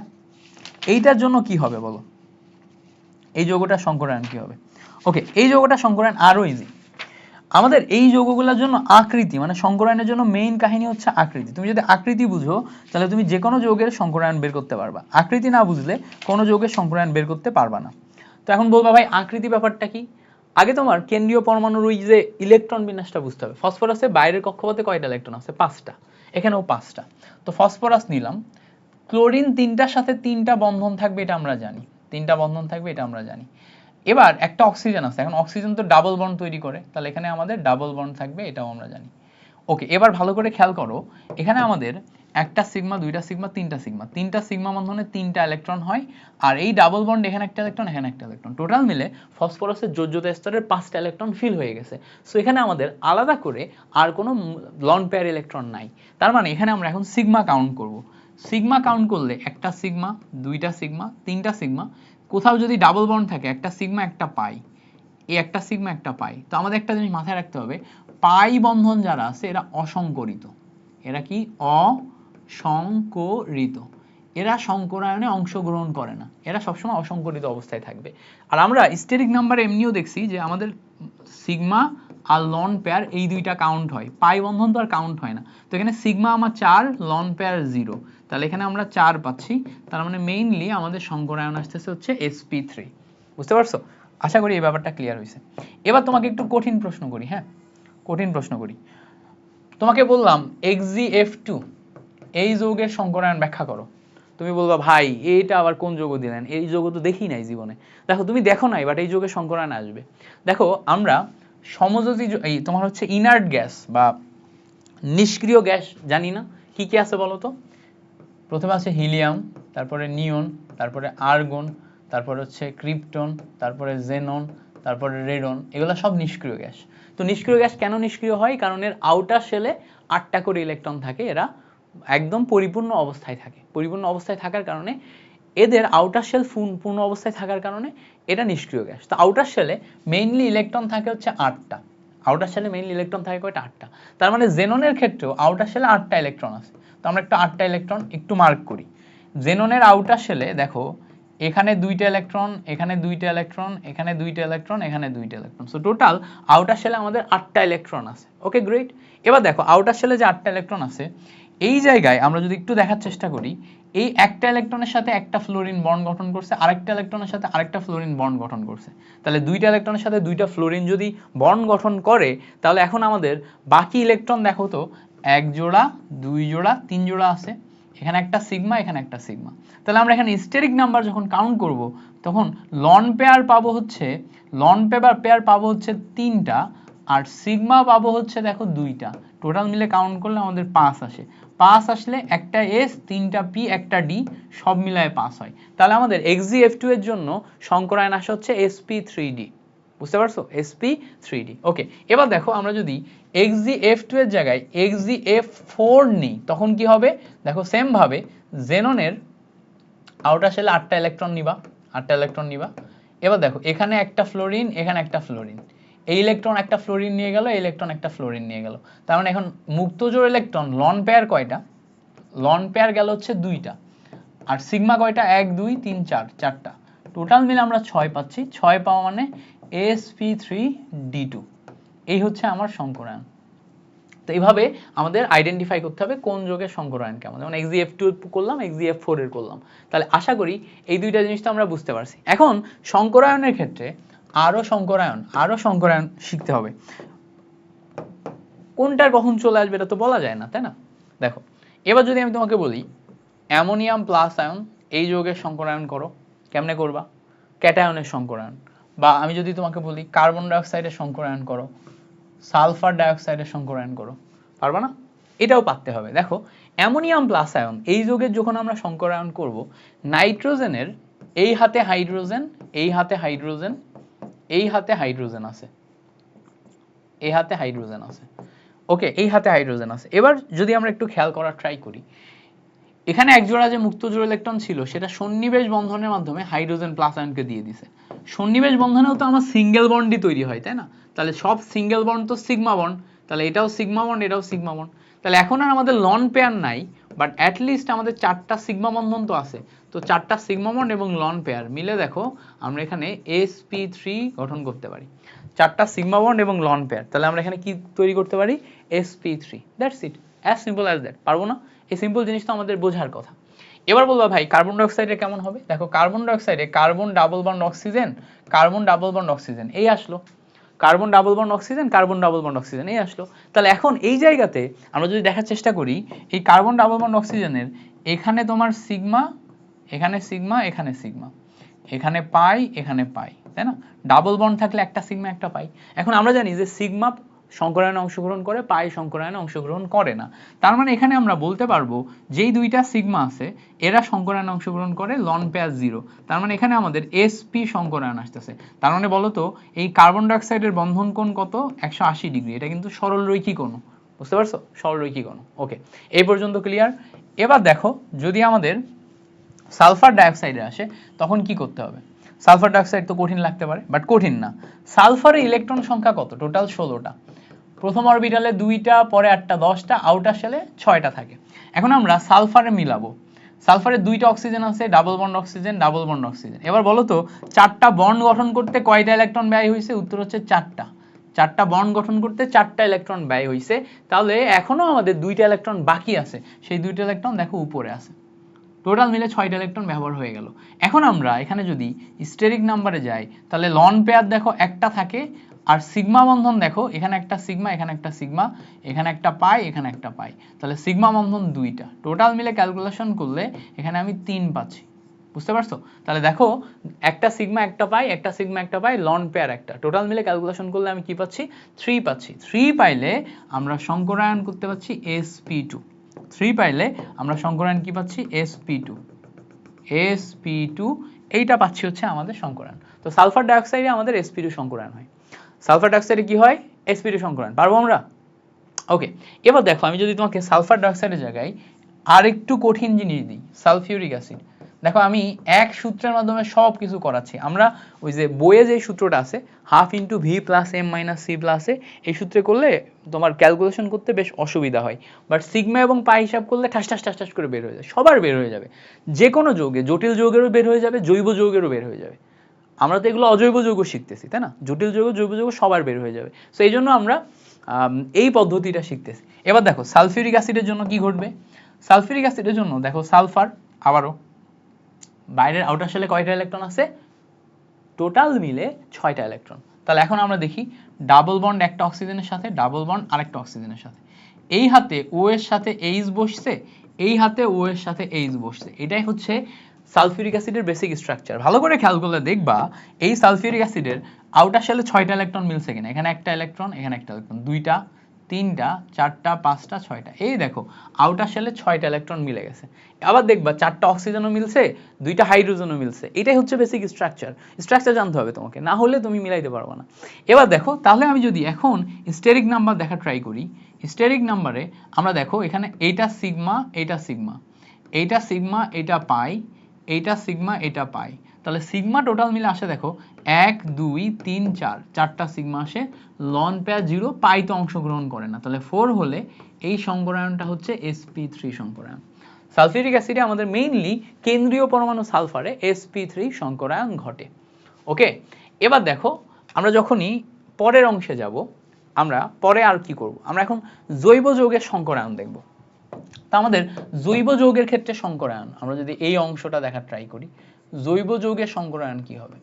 এইটার জন্য কি হবে বলো? এই যৌগটার সংকরায়ন কি হবে? ওকে, এই যৌগটার সংকরায়ন আরো ইজি। আমাদের এই যৌগগুলোর জন্য আকৃতি, মানে সংকরায়নের জন্য মেইন কাহিনী হচ্ছে আকৃতি। তুমি যদি আকৃতি বুঝো তাহলে তুমি যে কোনো যৌগের সংকরায়ন বের করতে পারবা। আকৃতি না বুঝলে কোনো যৌগের সংকরায়ন বের করতে পারবা না। তো এখন বলবা ভাই আকৃতি ব্যাপারটা কি? আগে তোমার কেন্দ্রীয় পরমাণুর ওই যে ইলেকট্রন বিন্যাসটা বুঝতে হবে। ফসফরাসে বাইরের কক্ষপথে কয়টা ইলেকট্রন আছে? 5টা, এখানেও 5টা। তো ফসফরাস নিলাম, ক্লোরিন 3টার সাথে 3টা বন্ধন থাকবে, এটা আমরা জানি, 3টা বন্ধন থাকবে, এটা আমরা জানি। এবার একটা অক্সিজেন আছে, এখন অক্সিজেন তো ডাবল বন্ড তৈরি করে, তাহলে এখানে আমাদের ডাবল বন্ড থাকবে, এটাও আমরা জানি। ওকে, এবার ভালো করে খেয়াল করো, এখানে আমাদের একটা সিগমা, 2টা সিগমা, 3টা সিগমা, 3টা সিগমা বন্ধনে 3টা ইলেকট্রন হয়, আর এই ডাবল বন্ড এখানে একটা ইলেকট্রন, এখানে একটা ইলেকট্রন, টোটাল মিলে ফসফরাসের যোজ্যতা স্তরের 5টা ইলেকট্রন ফিল হয়ে গেছে। সো এখানে আমাদের আলাদা করে আর কোনো লন পেয়ার ইলেকট্রন নাই। তার মানে এখানে আমরা এখন সিগমা কাউন্ট করব। সিগমা কাউন্ট করলে একটা সিগমা, দুইটা সিগমা, তিনটা সিগমা, কোথাও যদি ডাবল বন্ড থাকে একটা সিগমা একটা পাই, এই একটা সিগমা একটা পাই। তো আমাদের একটা জিনিস মাথায় রাখতে হবে, পাই বন্ধন যারা আছে এরা অসংকরিত। এরা কি? অসংকরিত। এরা সংকরায়নে অংশগ্রহণ করে না, এরা সবসময় অসংকরিত অবস্থায় থাকবে। আর আমরা স্টেরিক নাম্বার এমনিও দেখছি যে আমাদের সিগমা আর লন পেয়ার এই দুইটা কাউন্ট হয়, পাই বন্ধন তো আর কাউন্ট হয় না। তো এখানে সিগমা আমার 4, লন পেয়ার 0, তাহলে এখানে আমরা 4 পাচ্ছি। তার মানে মেইনলি আমাদের সংকরায়ন আসতেছে হচ্ছে sp3। বুঝতে পারছো? আশা করি এই ব্যাপারটা ক্লিয়ার হয়েছে। এবার তোমাকে একটু কঠিন প্রশ্ন করি। হ্যাঁ, কঠিন প্রশ্ন করি। তোমাকে বললাম XgF2 এই যৌগের সংকরায়ন ব্যাখ্যা করো। তুমি বলবা ভাই এইটা আবার কোন যৌগ দিলেন, এই যৌগ তো দেখি নাই জীবনে। দেখো তুমি দেখো নাই, বাট এই যৌগের সংকরায়ন আসবে। দেখো আমরা সমযোজী এই তোমার হচ্ছে ইনার্ট গ্যাস বা নিষ্ক্রিয় গ্যাস জানি না কি কি আছে বলো তো? প্রথমে আছে হিলিয়াম, তারপরে নিয়ন, তারপরে আর্গন, তারপরে হচ্ছে ক্রিপ্টন, তারপরে জেনন, তারপরে রেডন, এগুলো সব নিষ্ক্রিয় গ্যাস। তো নিষ্ক্রিয় গ্যাস কেন নিষ্ক্রিয় হয়? কারণ এর আউটার শেলে 8টা করে ইলেকট্রন থাকে, এরা একদম পরিপূর্ণ অবস্থায় থাকে। পরিপূর্ণ অবস্থায় থাকার কারণে এদের আউটার শেল পূর্ণ অবস্থায় থাকার কারণে এটা নিষ্ক্রিয় গ্যাস। তো আউটার শেলে মেইনলি ইলেকট্রন থাকে হচ্ছে 8টা। আউটার শেলে মেইনলি ইলেকট্রন থাকে কয়টা? 8টা। তার মানে জেননের ক্ষেত্রেও আউটার শেলে 8টা ইলেকট্রন আছে। তো আমরা একটু 8টা ইলেকট্রন একটু মার্ক করি। জেননের আউটার শেলে দেখো এখানে 2টা ইলেকট্রন, এখানে 2টা ইলেকট্রন, এখানে 2টা ইলেকট্রন, এখানে 2টা ইলেকট্রন। সো টোটাল আউটার শেলে আমাদের 8টা ইলেকট্রন আছে। Okay great. এবার দেখো আউটার শেলে যে 8টা ইলেকট্রন আছে, এই জায়গায় আমরা যদি একটু দেখার চেষ্টা করি, এই একটা ইলেকট্রনের সাথে একটা ফ্লোরিন বন্ড গঠন করছে, আরেকটা ইলেকট্রনের সাথে আরেকটা ফ্লোরিন বন্ড গঠন করছে। তাহলে দুইটা ইলেকট্রনের সাথে দুইটা ফ্লোরিন যদি বন্ড গঠন করে, তাহলে এখন আমাদের বাকি ইলেকট্রন দেখো তো 1 জোড়া, 2 জোড়া, 3 জোড়া আছে। এখানে একটা সিগমা, এখানে একটা সিগমা। তাহলে আমরা এখানে স্টেরিক নাম্বার যখন কাউন্ট করব, তখন লন পেয়ার পাবো হচ্ছে, লন পেয়ার পাবো হচ্ছে 3টা, আর সিগমা পাবো হচ্ছে দেখো 2টা। টোটাল মিলে কাউন্ট করলে আমাদের 5 আসে। 5 আসলে একটা S, 3টা P, একটা D, সব মিলায় 5 হয়। তাহলে আমাদের XgF2 এর জন্য সংকরায়ন আসে হচ্ছে sp3d। বুঝতে পারছো? sp3d। ওকে, এবার দেখো আমরা যদি XgF2 এর জায়গায় XgF4 নিই তখন কি হবে? দেখো সেম ভাবে জেননের আউটার শেলে 8টা ইলেকট্রন নিবা, 8টা ইলেকট্রন নিবা। এবার দেখো এখানে একটা ফ্লোরিন, এখানে একটা ফ্লোরিন, এই ইলেকট্রন একটা ফ্লোরিন নিয়ে গেল, এই ইলেকট্রন একটা ফ্লোরিন নিয়ে গেল। তার মানে এখন মুক্তজোড় ইলেকট্রন লন পেয়ার কয়টা? লন পেয়ার গেল হচ্ছে 2টা। আর সিগমা কয়টা? 1 2 3 4, 4টা। টোটাল মিলে আমরা 6 পাচ্ছি। 6 পাওয়া মানে sp3d2। এই হচ্ছে আমার সংকরায়ন। তো এইভাবে আমাদের আইডেন্টিফাই করতে হবে কোন যৌগের সংকরায়ন কেমন। যেমন XgF2 করলাম, XgF4 এর করলাম। তাহলে আশা করি এই দুইটা জিনিস তো আমরা বুঝতে পারছি। এখন সংকরায়নের ক্ষেত্রে আরো সংকরায়ন শিখতে হবে। কোনটার কখন চলে আসবে এটা তো বলা যায় না, তাই না? দেখো এবার যদি আমি তোমাকে বলি অ্যামোনিয়াম প্লাস আয়ন এই যৌগের সংকরায়ন করো, কেমনে করবা? ক্যাটায়নের সংকরায়ন। বা আমি যদি তোমাকে বলি কার্বন ডাইঅক্সাইডের সংকরায়ন করো, সালফার ডাইঅক্সাইডের সংকরায়ন করো, পারবা না? এটাও পারতে হবে। দেখো অ্যামোনিয়াম প্লাস আয়ন এই যৌগের যখন আমরা সংকরায়ন করব, নাইট্রোজেনের এই হাতে হাইড্রোজেন, এই হাতে হাইড্রোজেন, এই হাতে হাইড্রোজেন আছে, এই হাতে হাইড্রোজেন আছে। ওকে, এই হাতে হাইড্রোজেন আছে। এবার যদি আমরা একটু খেয়াল করার ট্রাই করি, এখানে এক জোড়া যে মুক্ত জোড় ইলেকট্রন ছিল সেটা সন্নিবেশ বন্ধনের মাধ্যমে হাইড্রোজেন প্লাস আয়নকে দিয়ে দিছে। সন্নিবেশ বন্ধনেও তো আমার সিঙ্গেল বন্ডই তৈরি হয়, তাই না? তাহলে সব সিঙ্গেল বন্ড তো সিগমা বন্ড, তাহলে এটাও সিগমা বন্ড, এটাও সিগমা বন্ড। তাহলে এখন আর আমাদের লন পেয়ার নাই, বাট অ্যাটলিস্ট আমাদের 4টা সিগমা বন্ধন তো আছে। তো 4টা সিগমা বন্ড এবং লন পেয়ার মিলে দেখো আমরা এখানে sp3 গঠন করতে পারি। 4টা সিগমা বন্ড এবং লন পেয়ার, তাহলে আমরা এখানে কি তৈরি করতে পারি? sp3। That's it, as simple as that. পারবো না? এই সিম্পল জিনিসটা আমাদের বোঝার কথা। এবার বলবা ভাই কার্বন ডাইঅক্সাইডের কেমন হবে? দেখো কার্বন ডাইঅক্সাইডে carbon double bond oxygen, carbon double bond oxygen, এই আসলো। Carbon double bond oxygen, carbon double bond oxygen, এই আসলো। তাহলে এখন এই জায়গাতে আমরা যদি দেখার চেষ্টা করি, এই কার্বন ডাবল বন্ড অক্সিজেনের এখানে তোমার সিগমা, এখানে সিগমা, এখানে সিগমা, এখানে পাই, এখানে পাই, তাই না? ডাবল বন্ড থাকলে একটা সিগমা একটা পাই। এখন আমরা জানি যে সিগমা সংকরায়নে অংশগ্রহণ করে, পাই সংকরায়নে অংশগ্রহণ করে না। তার মানে এখানে আমরা বলতে পারবো যেই দুইটা সিগমা আছে এরা সংকরায়নে অংশগ্রহণ করে, লন পেয়ার 0। তার মানে এখানে আমাদের sp সংকরায়ন আসতেছে। তার মানে বলো তো এই কার্বন ডাইঅক্সাইডের বন্ধন কোণ কত? 180 ডিগ্রি। এটা কিন্তু সরলরৈখিক অণু। বুঝতে পারছো? সরলরৈখিক অণু। ওকে, এই পর্যন্ত ক্লিয়ার? এবার দেখো যদি আমাদের সালফার ডাইঅক্সাইডে আসে তখন কি করতে হবে? সালফার ডাইঅক্সাইড তো কঠিন লাগতে পারে, বাট কঠিন না। সালফারের ইলেকট্রন সংখ্যা কত? টোটাল 16টা। প্রথম অরবিটালে 2টা, পরে 8টা, 10টা, আউটার শেলে 6টা থাকে। এখন আমরা সালফারে মিলাবো। সালফারে 2টা অক্সিজেন আছে, double bond oxygen, double bond oxygen. এবার বলো তো 4টা বন্ড গঠন করতে কয়টা ইলেকট্রন ব্যয় হয়েছে? উত্তর হচ্ছে 4টা। 4টা বন্ড গঠন করতে 4টা ইলেকট্রন ব্যয় হয়েছে। তাহলে এখনো আমাদের 2টা ইলেকট্রন বাকি আছে, সেই 2টা ইলেকট্রন দেখো উপরে আছে। টোটাল মিলে 6টা ইলেকট্রন ব্যবহার হয়ে গেল। এখন আমরা এখানে যদি স্টেরিক নাম্বারে যাই তাহলে লন পেয়ার দেখো একটা থাকে, আর সিগমা বন্ধন দেখো এখানে একটা সিগমা, এখানে একটা সিগমা, এখানে একটা পাই, এখানে একটা পাই, তাহলে সিগমা বন্ধন 2টা। টোটাল মিলে ক্যালকুলেশন করলে এখানে আমি 3 পাচ্ছি। বুঝতে পারছো? তাহলে দেখো একটা সিগমা একটা পাই, একটা সিগমা একটা পাই, লন পেয়ার একটা, টোটাল মিলে ক্যালকুলেশন করলে আমি কি পাচ্ছি? 3 পাচ্ছি। 3 পাইলে আমরা সংকরায়ন করতে পারছি sp2। 3 পাইলে আমরা সংকরায়ন কি পাচ্ছি? sp2। sp2 এইটা পাচ্ছি হচ্ছে আমাদের সংকরায়ন। তো সালফার ডাইঅক্সাইডে আমাদের sp2 সংকরায়ন হয়। সালফার ডাইঅক্সাইডে কি হয়? sp2 সংকরায়ন। পারবো আমরা? ওকে, এবার দেখো আমি যদি তোমাকে সালফার ডাইঅক্সাইডের জায়গায় আরেকটু কঠিন জিনিস দিই, সালফিউরিক অ্যাসিড। দেখো আমি এক সূত্রের মাধ্যমে সব কিছু করাচ্ছি। আমরা ওই যে বইয়ে যে সূত্রটা আছে half into V plus M minus C plus A, এই সূত্রে করলে তোমার ক্যালকুলেশন করতে বেশ অসুবিধা হয়, বাট সিগমা এবং পাই হিসাব করলে ঠাস ঠাস ঠাস ঠাস করে বের হয়ে যায়, সবার বের হয়ে যাবে। যে কোনো যৌগে, জটিল যৌগেরও বের হয়ে যাবে, জৈব যৌগেরও বের হয়ে যাবে। আমরা তো এগুলো অজৈব যৌগ শিখতেছি, তাই না? জটিল যৌগ, জৈব যৌগ সবার বের হয়ে যাবে। সো এই জন্য আমরা এই পদ্ধতিটা শিখতেছি। এবার দেখো সালফিউরিক অ্যাসিডের জন্য কি ঘটবে? সালফিউরিক অ্যাসিডের জন্য দেখো সালফার আবারও বাইরের আউটার শেলে কয়টা ইলেকট্রন আছে? টোটাল মিলে 6টা ইলেকট্রন। তাহলে এখন আমরা দেখি ডাবল বন্ড একটা অক্সিজেনের সাথে, ডাবল বন্ড আরেকটা অক্সিজেনের সাথে। এই হাতে ও এর সাথে এইচ বসছে, এই হাতে ও এর সাথে এইচ বসছে। এটাই হচ্ছে সালফিউরিক অ্যাসিডের বেসিক স্ট্রাকচার। ভালো করে খেয়াল করলে দেখবা এই সালফিউরিক অ্যাসিডের আউটার শেলে 6টা ইলেকট্রন মিলছে কিনা। এখানে একটা ইলেকট্রন, এখানে একটা ইলেকট্রন, 2টা, 3টা, 4টা, 5টা, 6টা। এই দেখো আউটার শেলে 6টা ইলেকট্রন মিলে গেছে। আবার দেখবা 4টা অক্সিজেনও মিলছে, 2টা হাইড্রোজেনও মিলছে। এটাই হচ্ছে বেসিক স্ট্রাকচার। স্ট্রাকচার জানতে হবে তোমাকে, না হলে তুমি মিলাইতে পারবে না। এবার দেখো তাহলে আমি যদি এখন স্টেরিক নাম্বার দেখা ট্রাই করি, স্টেরিক নাম্বারে আমরা দেখো এখানে এইটা সিগমা, এইটা সিগমা, এইটা সিগমা, এটা পাই, এইটা সিগমা, এটা পাই। তাহলে সিগমা টোটাল মিলে আসে দেখো 1 2 3 4, 4টা সিগমা আসে। লন পেয়ার 0, পাই তো অংশগ্রহণ করে না, তাহলে 4 হলে এই সংকরায়নটা হচ্ছে sp3 সংকরায়ন। সালফিউরিক অ্যাসিডে আমাদের মেইনলি কেন্দ্রীয় পরমাণু সালফারে sp3 সংকরায়ন ঘটে। ওকে, এবার দেখো আমরা যখনই পরের অংশে যাব, আমরা পরে আর কি করব? আমরা এখন জৈব যৌগের সংকরায়ন দেখব। তা আমাদের জৈব যৌগের ক্ষেত্রে সংকরায়ন, আমরা যদি এই অংশটা দেখা ট্রাই করি, জৈব যৌগের সংকরায়ন কি হবে?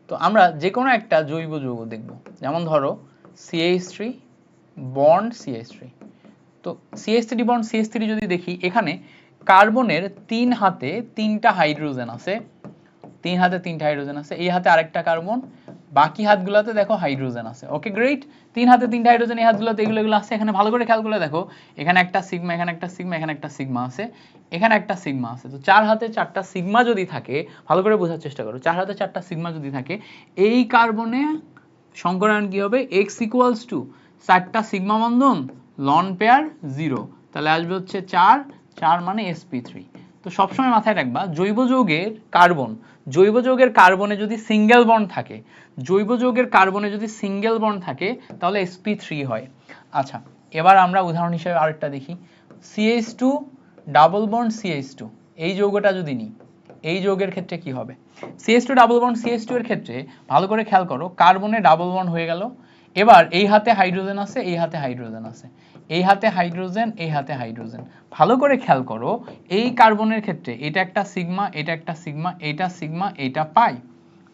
তো আমরা যে কোনো একটা জৈব যৌগ দেখব, যেমন ধরো CH3 বন্ড CH3। তো CH3 বন্ড CH3 যদি দেখি, এখানে কার্বনের 3 হাতে 3টা হাইড্রোজেন আছে, 3 হাতে 3টা হাইড্রোজেন আছে, এই হাতে আরেকটা কার্বন, বাকি হাতগুলোতে দেখো হাইড্রোজেন আছে। ওকে গ্রেট, 3 হাতে 3টা হাইড্রোজেন, এই হাতগুলোতে এগুলো এগুলো আছে। এখানে ভালো করে খেয়াল করে দেখো এখানে একটা সিগমা, এখানে একটা সিগমা, এখানে একটা সিগমা আছে, এখানে একটা সিগমা আছে। তো 4 হাতে 4টা সিগমা যদি থাকে, ভালো করে বোঝার চেষ্টা করো, 4 হাতে 4টা সিগমা যদি থাকে, এই কার্বনে সংকরায়ন কি হবে? x ইকুয়ালস টু 4টা সিগমা বন্ধন, লন পেয়ার 0, তাহলে আসবে হচ্ছে 4, 4 মানে sp3। তো সবসময় মাথায় রাখবা জৈব যৌগের কার্বন, জৈব যৌগের কার্বনে যদি সিঙ্গেল বন্ড থাকে, জৈব যৌগের কার্বনে যদি সিঙ্গেল বন্ড থাকে তাহলে sp3 হয়। আচ্ছা, এবার আমরা উদাহরণ হিসেবে আরেকটা দেখি, CH2 ডাবল বন্ড CH2, এই যৌগটা যদি নিই, এই যৌগের ক্ষেত্রে কি হবে? CH2 ডাবল বন্ড CH2 এর ক্ষেত্রে ভালো করে খেয়াল করো, কার্বনে ডাবল বন্ড হয়ে গেল। এবার এই হাতে হাইড্রোজেন আছে, এই হাতে হাইড্রোজেন আছে, এই হাতে হাইড্রোজেন, এই হাতে হাইড্রোজেন। ভালো করে খেয়াল করো এই কার্বনের ক্ষেত্রে এটা একটা সিগমা, এটা একটা সিগমা, এটা সিগমা, এটা পাই।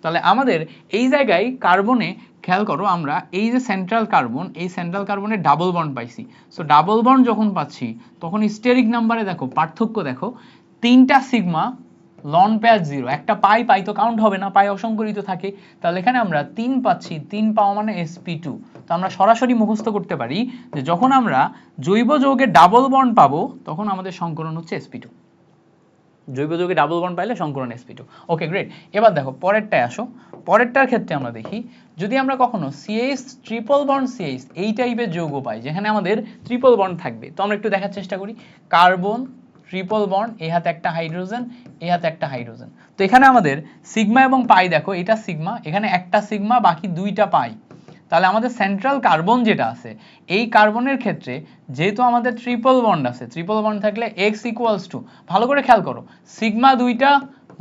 তাহলে আমাদের এই জায়গায় কার্বনে খেয়াল করো, আমরা এই যে সেন্ট্রাল কার্বন, এই সেন্ট্রাল কার্বনে ডাবল বন্ড পাইছি। সো ডাবল বন্ড যখন পাচ্ছি তখন স্টেরিক নাম্বারে দেখো পার্থক্য দেখো, 3টা সিগমা, লন পেয়ার 0, একটা পাই, পাই তো কাউন্ট হবে না, পাই অসংকরিত থাকে। তাহলে এখানে আমরা 3 পাচ্ছি, 3 পাওয়া মানে sp2। তো আমরা সরাসরি মুখস্থ করতে পারি যে যখন আমরা জৈব যৌগে ডাবল বন্ড পাবো তখন আমাদের সংকরণ হচ্ছে sp2। জৈব যৌগে ডাবল বন্ড পাইলে সংকরণ sp2। ওকে গ্রেট, এবার দেখো পরেরটায় আসো। পরেরটার ক্ষেত্রে আমরা দেখি যদি আমরা কখনো CH ট্রিপল বন্ড CH এই টাইপের যৌগ পাই যেখানে আমাদের ট্রিপল বন্ড থাকবে, তো আমরা একটু দেখার চেষ্টা করি। কার্বন ট্রিপল বন্ড, এই হাতে একটা হাইড্রোজেন, এই হাতে একটা হাইড্রোজেন। তো এখানে আমাদের সিগমা এবং পাই দেখো, এটা সিগমা, এখানে একটা সিগমা, বাকি দুইটা পাই। তাহলে আমাদের সেন্ট্রাল কার্বন যেটা আছে, এই কার্বনের ক্ষেত্রে যেহেতু আমাদের ট্রিপল বন্ড আছে, ট্রিপল বন্ড থাকলে x ইকুয়ালস টু, ভালো করে খেয়াল করো, সিগমা দুইটা,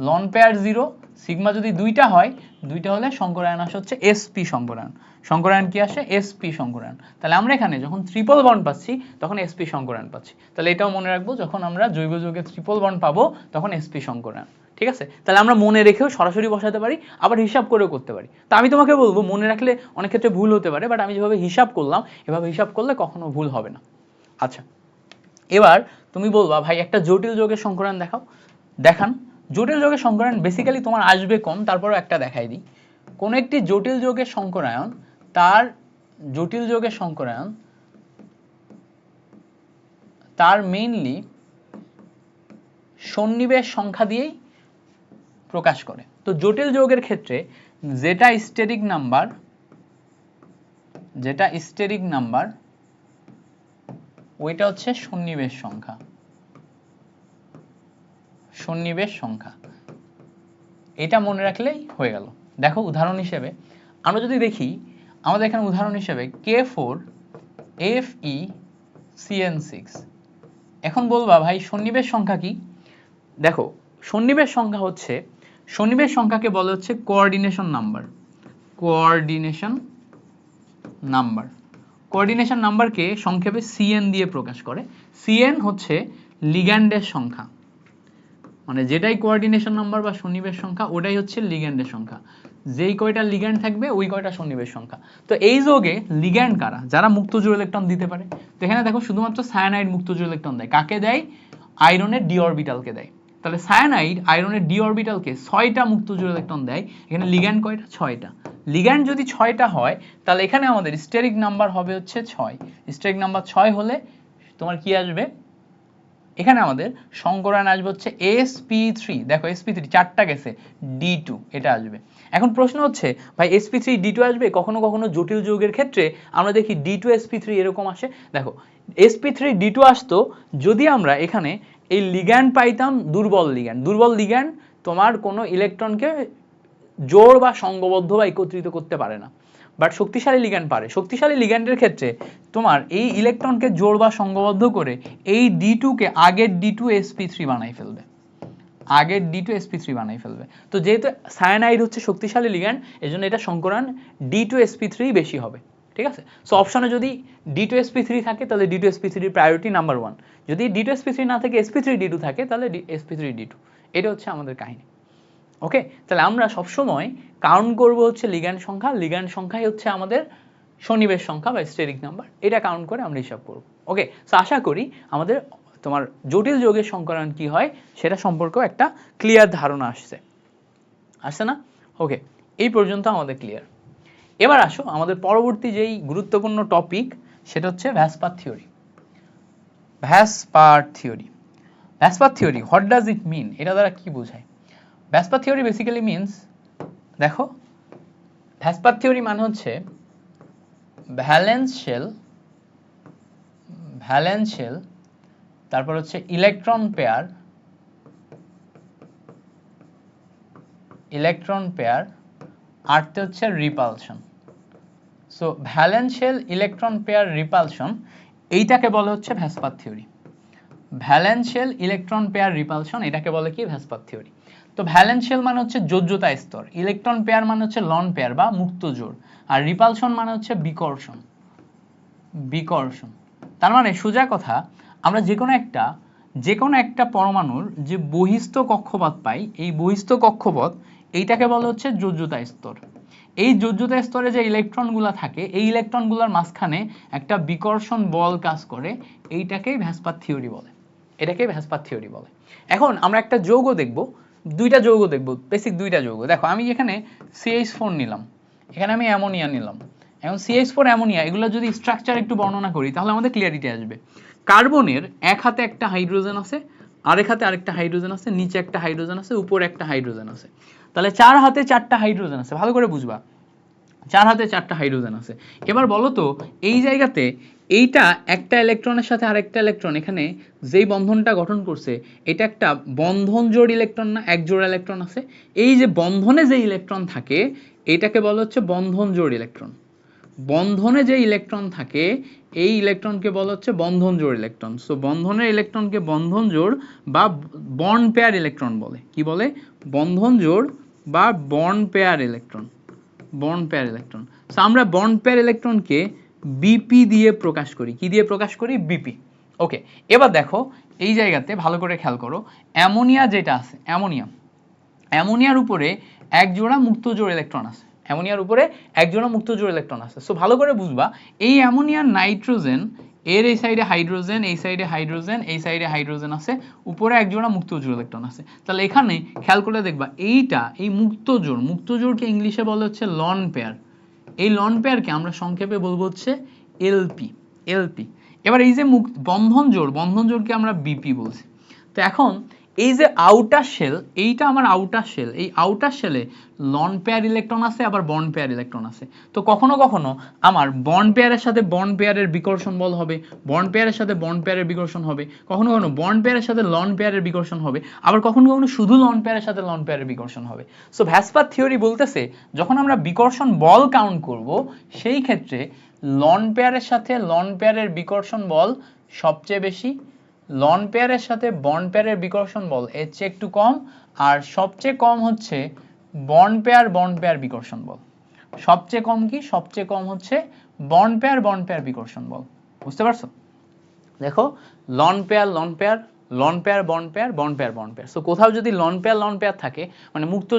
লন পেয়ার 0, সিগমা যদি দুইটা হয়, দুইটা হলে সংকরায়ন আসে হচ্ছে sp সংকরায়ন। সংকরায়ন কি আসে? sp সংকরায়ন। তাহলে আমরা এখানে যখন ট্রিপল বন্ড পাচ্ছি তখন sp সংকরায়ন পাচ্ছি। তাহলে এটাও মনে রাখবো, যখন আমরা জৈব যৌগে ট্রিপল বন্ড পাবো তখন sp সংকরায়ন। ঠিক আছে? তাহলে আমরা মনে রেখেও সরাসরি বসাতে পারি, আবার হিসাব করেও করতে পারি। তা আমি তোমাকে বলবো, মনে রাখলে অনেক ক্ষেত্রে ভুল হতে পারে, বাট আমি যেভাবে হিসাব করলাম এভাবে হিসাব করলে কখনো ভুল হবে না। আচ্ছা, এবার তুমি বলবা ভাই একটা জটিল যৌগের সংকরায়ন দেখাও। দেখান। জটিল যৌগের সংকরায়ন বেসিক্যালি তোমার আসবে কম, তারপরেও একটা দেখাই দিই। কোন একটি জটিল যৌগের সংকরায়ন, তার জটিল যৌগের সংকরায়ন তার মেইনলি সন্নিবেশ সংখ্যা দিয়েই প্রকাশ করে। তো জটিল যৌগের ক্ষেত্রে যেটা স্টেরিক নাম্বার ওইটা হচ্ছে সন্নিবেশ সংখ্যা। সন্নিবেশ সংখ্যা এটা মনে রাখলেই হয়ে গেল। দেখো উদাহরণ হিসেবে আমরা যদি দেখি, আমাদের এখানে উদাহরণ হিসেবে K4FeCN6। এখন বলবা ভাই সন্নিবেশ সংখ্যা কি? দেখো সন্নিবেশ সংখ্যা হচ্ছে, সন্নিবেশ সংখ্যাকে বলা হচ্ছে coordination number. Coordination number, coordination নাম্বারকে সংক্ষেপে CN দিয়ে প্রকাশ করে। CN হচ্ছে লিগ্যান্ডের সংখ্যা, মানে যেটাই কোঅর্ডিনেশন নাম্বার বা সন্নিবেশ সংখ্যা ওটাই হচ্ছে লিগ্যান্ডের সংখ্যা। যেই কয়টা লিগ্যান্ড থাকবে ওই কয়টা সন্নিবেশ সংখ্যা। তো এই যৌগে লিগ্যান্ড কারা? যারা মুক্ত জোড় ইলেকট্রন দিতে পারে। তো এখানে দেখো শুধুমাত্র সায়ানাইড মুক্ত জোড় ইলেকট্রন দেয়। কাকে দেয়? আয়রনের ডি অরবিটালকে দেয়। তাহলে সায়ানাইড আয়রনের ডি অরবিটালকে 6টা মুক্ত জোড় ইলেকট্রন দেয়। এখানে লিগ্যান্ড কয়টা? 6টা। লিগ্যান্ড যদি 6টা হয় তাহলে এখানে আমাদের স্টেরিক নাম্বার হবে হচ্ছে 6। স্টেরিক নাম্বার 6 হলে তোমার কি আসবে? এখানে আমাদের সংকরায়ন আসবে হচ্ছে sp3। দেখো sp3 চারটা গেছে, d2 এটা আসবে। এখন প্রশ্ন হচ্ছে ভাই sp3 d2 আসবে? কখনো কখনো জটিল যৌগের ক্ষেত্রে আমরা দেখি d2 sp3 এরকম আসে। দেখো sp3 d2 আসতো যদি আমরা এখানে এই লিগ্যান্ড পাইতাম দুর্বল লিগ্যান্ড। দুর্বল লিগ্যান্ড তোমার কোনো ইলেকট্রনকে জোড় বা সংঘবদ্ধ বা একত্রিত করতে পারে না, বাট শক্তিশালী লিগ্যান্ড পারে। শক্তিশালী লিগ্যান্ডের ক্ষেত্রে তোমার এই ইলেকট্রনকে জোড় বা সংঘবদ্ধ করে এই d2 কে আগের d2 sp3 বানাই ফেলবে, আগের d2 sp3 বানাই ফেলবে। তো যেহেতু সায়ানাইড হচ্ছে শক্তিশালী লিগ্যান্ড, এজন্য এটা সংকরায়ন d2 sp3 বেশি হবে। ঠিক আছে? সো অপশনে যদি d2 sp3 থাকে তাহলে d2 sp3 প্রায়োরিটি নাম্বার 1, যদি d2 sp3 না থাকে sp3 d2 থাকে তাহলে sp3 d2। এটা হচ্ছে আমাদের কাহিনী। ওকে, তাহলে আমরা সবসময় কাউন্ট করব হচ্ছে লিগ্যান্ড সংখ্যা। লিগ্যান্ড সংখ্যাই হচ্ছে আমাদের সন্নিবেশ সংখ্যা বা স্টেরিক নাম্বার। এটা কাউন্ট করে আমরা হিসাব করব। ওকে, সো আশা করি আমাদের তোমার জটিল যৌগের সংকরায়ন কি হয় সেটা সম্পর্কেও একটা ক্লিয়ার ধারণা আসছে না? ওকে, এই পর্যন্ত আমাদের ক্লিয়ার। এবার আসো আমাদের পরবর্তী যেই গুরুত্বপূর্ণ টপিক, সেটা হচ্ছে VSEPR theory. VSEPR theory, VSEPR theory, what does it mean? এটা দ্বারা কি বোঝায়? ভ্যাসপার থিওরি বেসিক্যালি মিনস, দেখো ভ্যাসপার থিওরি মানে হচ্ছে ভ্যালেন্স শেল, তারপর হচ্ছে ইলেকট্রন পেয়ার, আরতে হচ্ছে repulsion. So valence shell, electron pair, repulsion, এইটাকে বলে হচ্ছে VSEPR theory. Valence shell, electron pair, repulsion, এটাকে বলে কি? VSEPR theory. তো ভ্যালেন্স শেল মানে হচ্ছে যোজ্যতা স্তর, ইলেকট্রন পেয়ার মানে হচ্ছে লন পেয়ার বা মুক্ত জোড়, আর রিপালশন মানে হচ্ছে বিকর্ষণ। তার মানে সোজা কথা, আমরা যে কোনো একটা পরমাণুর যে বহিস্থ কক্ষপথ পাই, এই বহিস্থ কক্ষপথ এইটাকে বলা হচ্ছে যোজ্যতা স্তর। এই যোজ্যতা স্তরে যে ইলেকট্রনগুলো থাকে, এই ইলেকট্রনগুলোর মাঝখানে একটা বিকর্ষণ বল কাজ করে, এইটাকেই ভ্যাসপার থিওরি বলে। এটাকেই ভ্যাসপার থিওরি বলে। এখন আমরা একটা যৌগ দেখব, দুইটা যৌগ দেখব, বেসিক দুইটা যৌগ। দেখো আমি এখানে CH4 নিলাম, এখানে আমি অ্যামোনিয়া নিলাম। এখন CH4 অ্যামোনিয়া, এগুলো যদি স্ট্রাকচার একটু বর্ণনা করি তাহলে আমাদের ক্লিয়ারিটি আসবে। কার্বনের এক হাতে একটা হাইড্রোজেন আছে, আরেক হাতে আরেকটা হাইড্রোজেন আছে, নিচে একটা হাইড্রোজেন আছে, উপরে একটা হাইড্রোজেন আছে। তাহলে 4 হাতে 4টা হাইড্রোজেন আছে, ভালো করে বুঝবা, 4 হাতে 4টা হাইড্রোজেন আছে। এবার বলো তো এই জায়গাতে এইটা একটা ইলেকট্রনের সাথে আরেকটা ইলেকট্রন এখানে যেই বন্ধনটা গঠন করছে এটা একটা বন্ধন জোড় ইলেকট্রন না, এক জোড়া ইলেকট্রন আছে। এই যে বন্ধনে যে ইলেকট্রন থাকে এটাকে বলা হচ্ছে বন্ধন জোড় ইলেকট্রন। বন্ধনে যে ইলেকট্রন থাকে এই ইলেকট্রনকে বলা হচ্ছে বন্ধন জোড় ইলেকট্রন। সো বন্ধনের ইলেকট্রনকে বন্ধন জোড় বা বন্ড পেয়ার ইলেকট্রন বলে। কি বলে? বন্ধন জোড় বা bond pair electron. Bond pair electron. So আমরা বন্ড পেয়ার ইলেকট্রনকে বিপি দিয়ে প্রকাশ করি। কি দিয়ে প্রকাশ করি? বিপি। ওকে, এবার দেখো এই জায়গাতে ভালো করে খেয়াল করো, অ্যামোনিয়া যেটা আছে, অ্যামোনিয়ার উপরে এক জোড়া মুক্ত জোড় ইলেকট্রন আছে। অ্যামোনিয়ার উপরে এক জোড়া মুক্ত জোড় ইলেকট্রন আছে। সো ভালো করে বুঝবা, এই অ্যামোনিয়ার নাইট্রোজেন এর এই সাইডে হাইড্রোজেন, এই সাইডে হাইড্রোজেন, এই সাইডে হাইড্রোজেন আছে, উপরে এক জোড়া মুক্ত জোড় ইলেকট্রন আছে। তাহলে এখানে খেয়াল করে দেখবা এইটা, এই মুক্ত জোড়কে ইংলিশে বলা হচ্ছে লন পেয়ার। এই লন পেয়ারকে আমরা সংক্ষেপে বলবো হচ্ছে এলপি। এবার এই যে বন্ধন জোড়কে আমরা বিপি বলছি। তো এখন এই যে আউটার শেল, এইটা আমার আউটার শেল, এই আউটার শেলে লন পেয়ার ইলেকট্রন আছে, আবার বন্ড পেয়ার ইলেকট্রন আছে। তো কখনো কখনো আমার বন্ড পেয়ারের সাথে বন্ড পেয়ারের বিকর্ষণ বল হবে, বন্ড পেয়ারের সাথে বন্ড পেয়ারের বিকর্ষণ হবে, কখনো কখনো বন্ড পেয়ারের সাথে লন পেয়ারের বিকর্ষণ হবে, আবার কখনো কখনো শুধু লন পেয়ারের সাথে লন পেয়ারের বিকর্ষণ হবে। সো ভ্যাসপার থিওরি বলতেছে যখন আমরা বিকর্ষণ বল কাউন্ট করব সেই ক্ষেত্রে লন পেয়ারের সাথে লন পেয়ারের বিকর্ষণ বল সবচেয়ে বেশি, লন পেয়ারের সাথে বন্ড পেয়ারের বিকর্ষণ বল এর চেয়ে একটু কম, আর সবচেয়ে কম হচ্ছে বন্ড পেয়ার বিকর্ষণ বল। সবচেয়ে কম কি? সবচেয়ে কম হচ্ছে বন্ড পেয়ার বিকর্ষণ বল। বুঝতে পারছো? দেখো, loan pair bond pair. So কোথাও যদি লন পেয়ার থাকে, মানে মুক্ত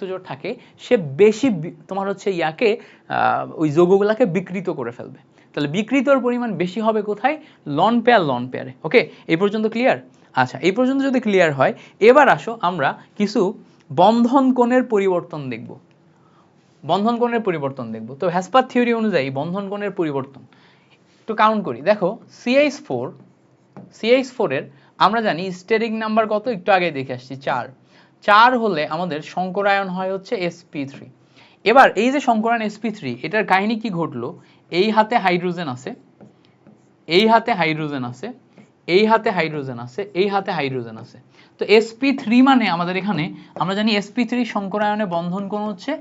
জোড় থাকে, সে বেশি তোমার হচ্ছে ইয়াকে ওই যৌগগুলাকে বিকৃত করে ফেলবে। তাহলে বিকৃতর পরিমাণ বেশি হবে কোথায়? লন পেয়ারে। ওকে, এই পর্যন্ত ক্লিয়ার? আচ্ছা, এই পর্যন্ত যদি ক্লিয়ার হয়, এবার আসো আমরা কিছু বন্ধন কোণের পরিবর্তন দেখব। তো ভ্যাসপার থিওরি অনুযায়ী বন্ধন কোণের পরিবর্তন একটু কাউন্ট করি। দেখো, CH4 এর আমরা জানি স্টেরিক নাম্বার কত, একটু আগে দেখে আসছি 4 হলে আমাদের সংকরায়ন হয় হচ্ছে sp3। এবার এই যে সংকরায়ন sp3, এটার কাহিনী কি ঘটলো? এই হাতে হাইড্রোজেন আছে, এই হাতে হাইড্রোজেন আছে, এই হাতে হাইড্রোজেন আছে, এই হাতে হাইড্রোজেন আছে। তো sp3 মানে আমাদের এখানে আমরা জানি sp3 সংকরায়নে বন্ধন কোণ হচ্ছে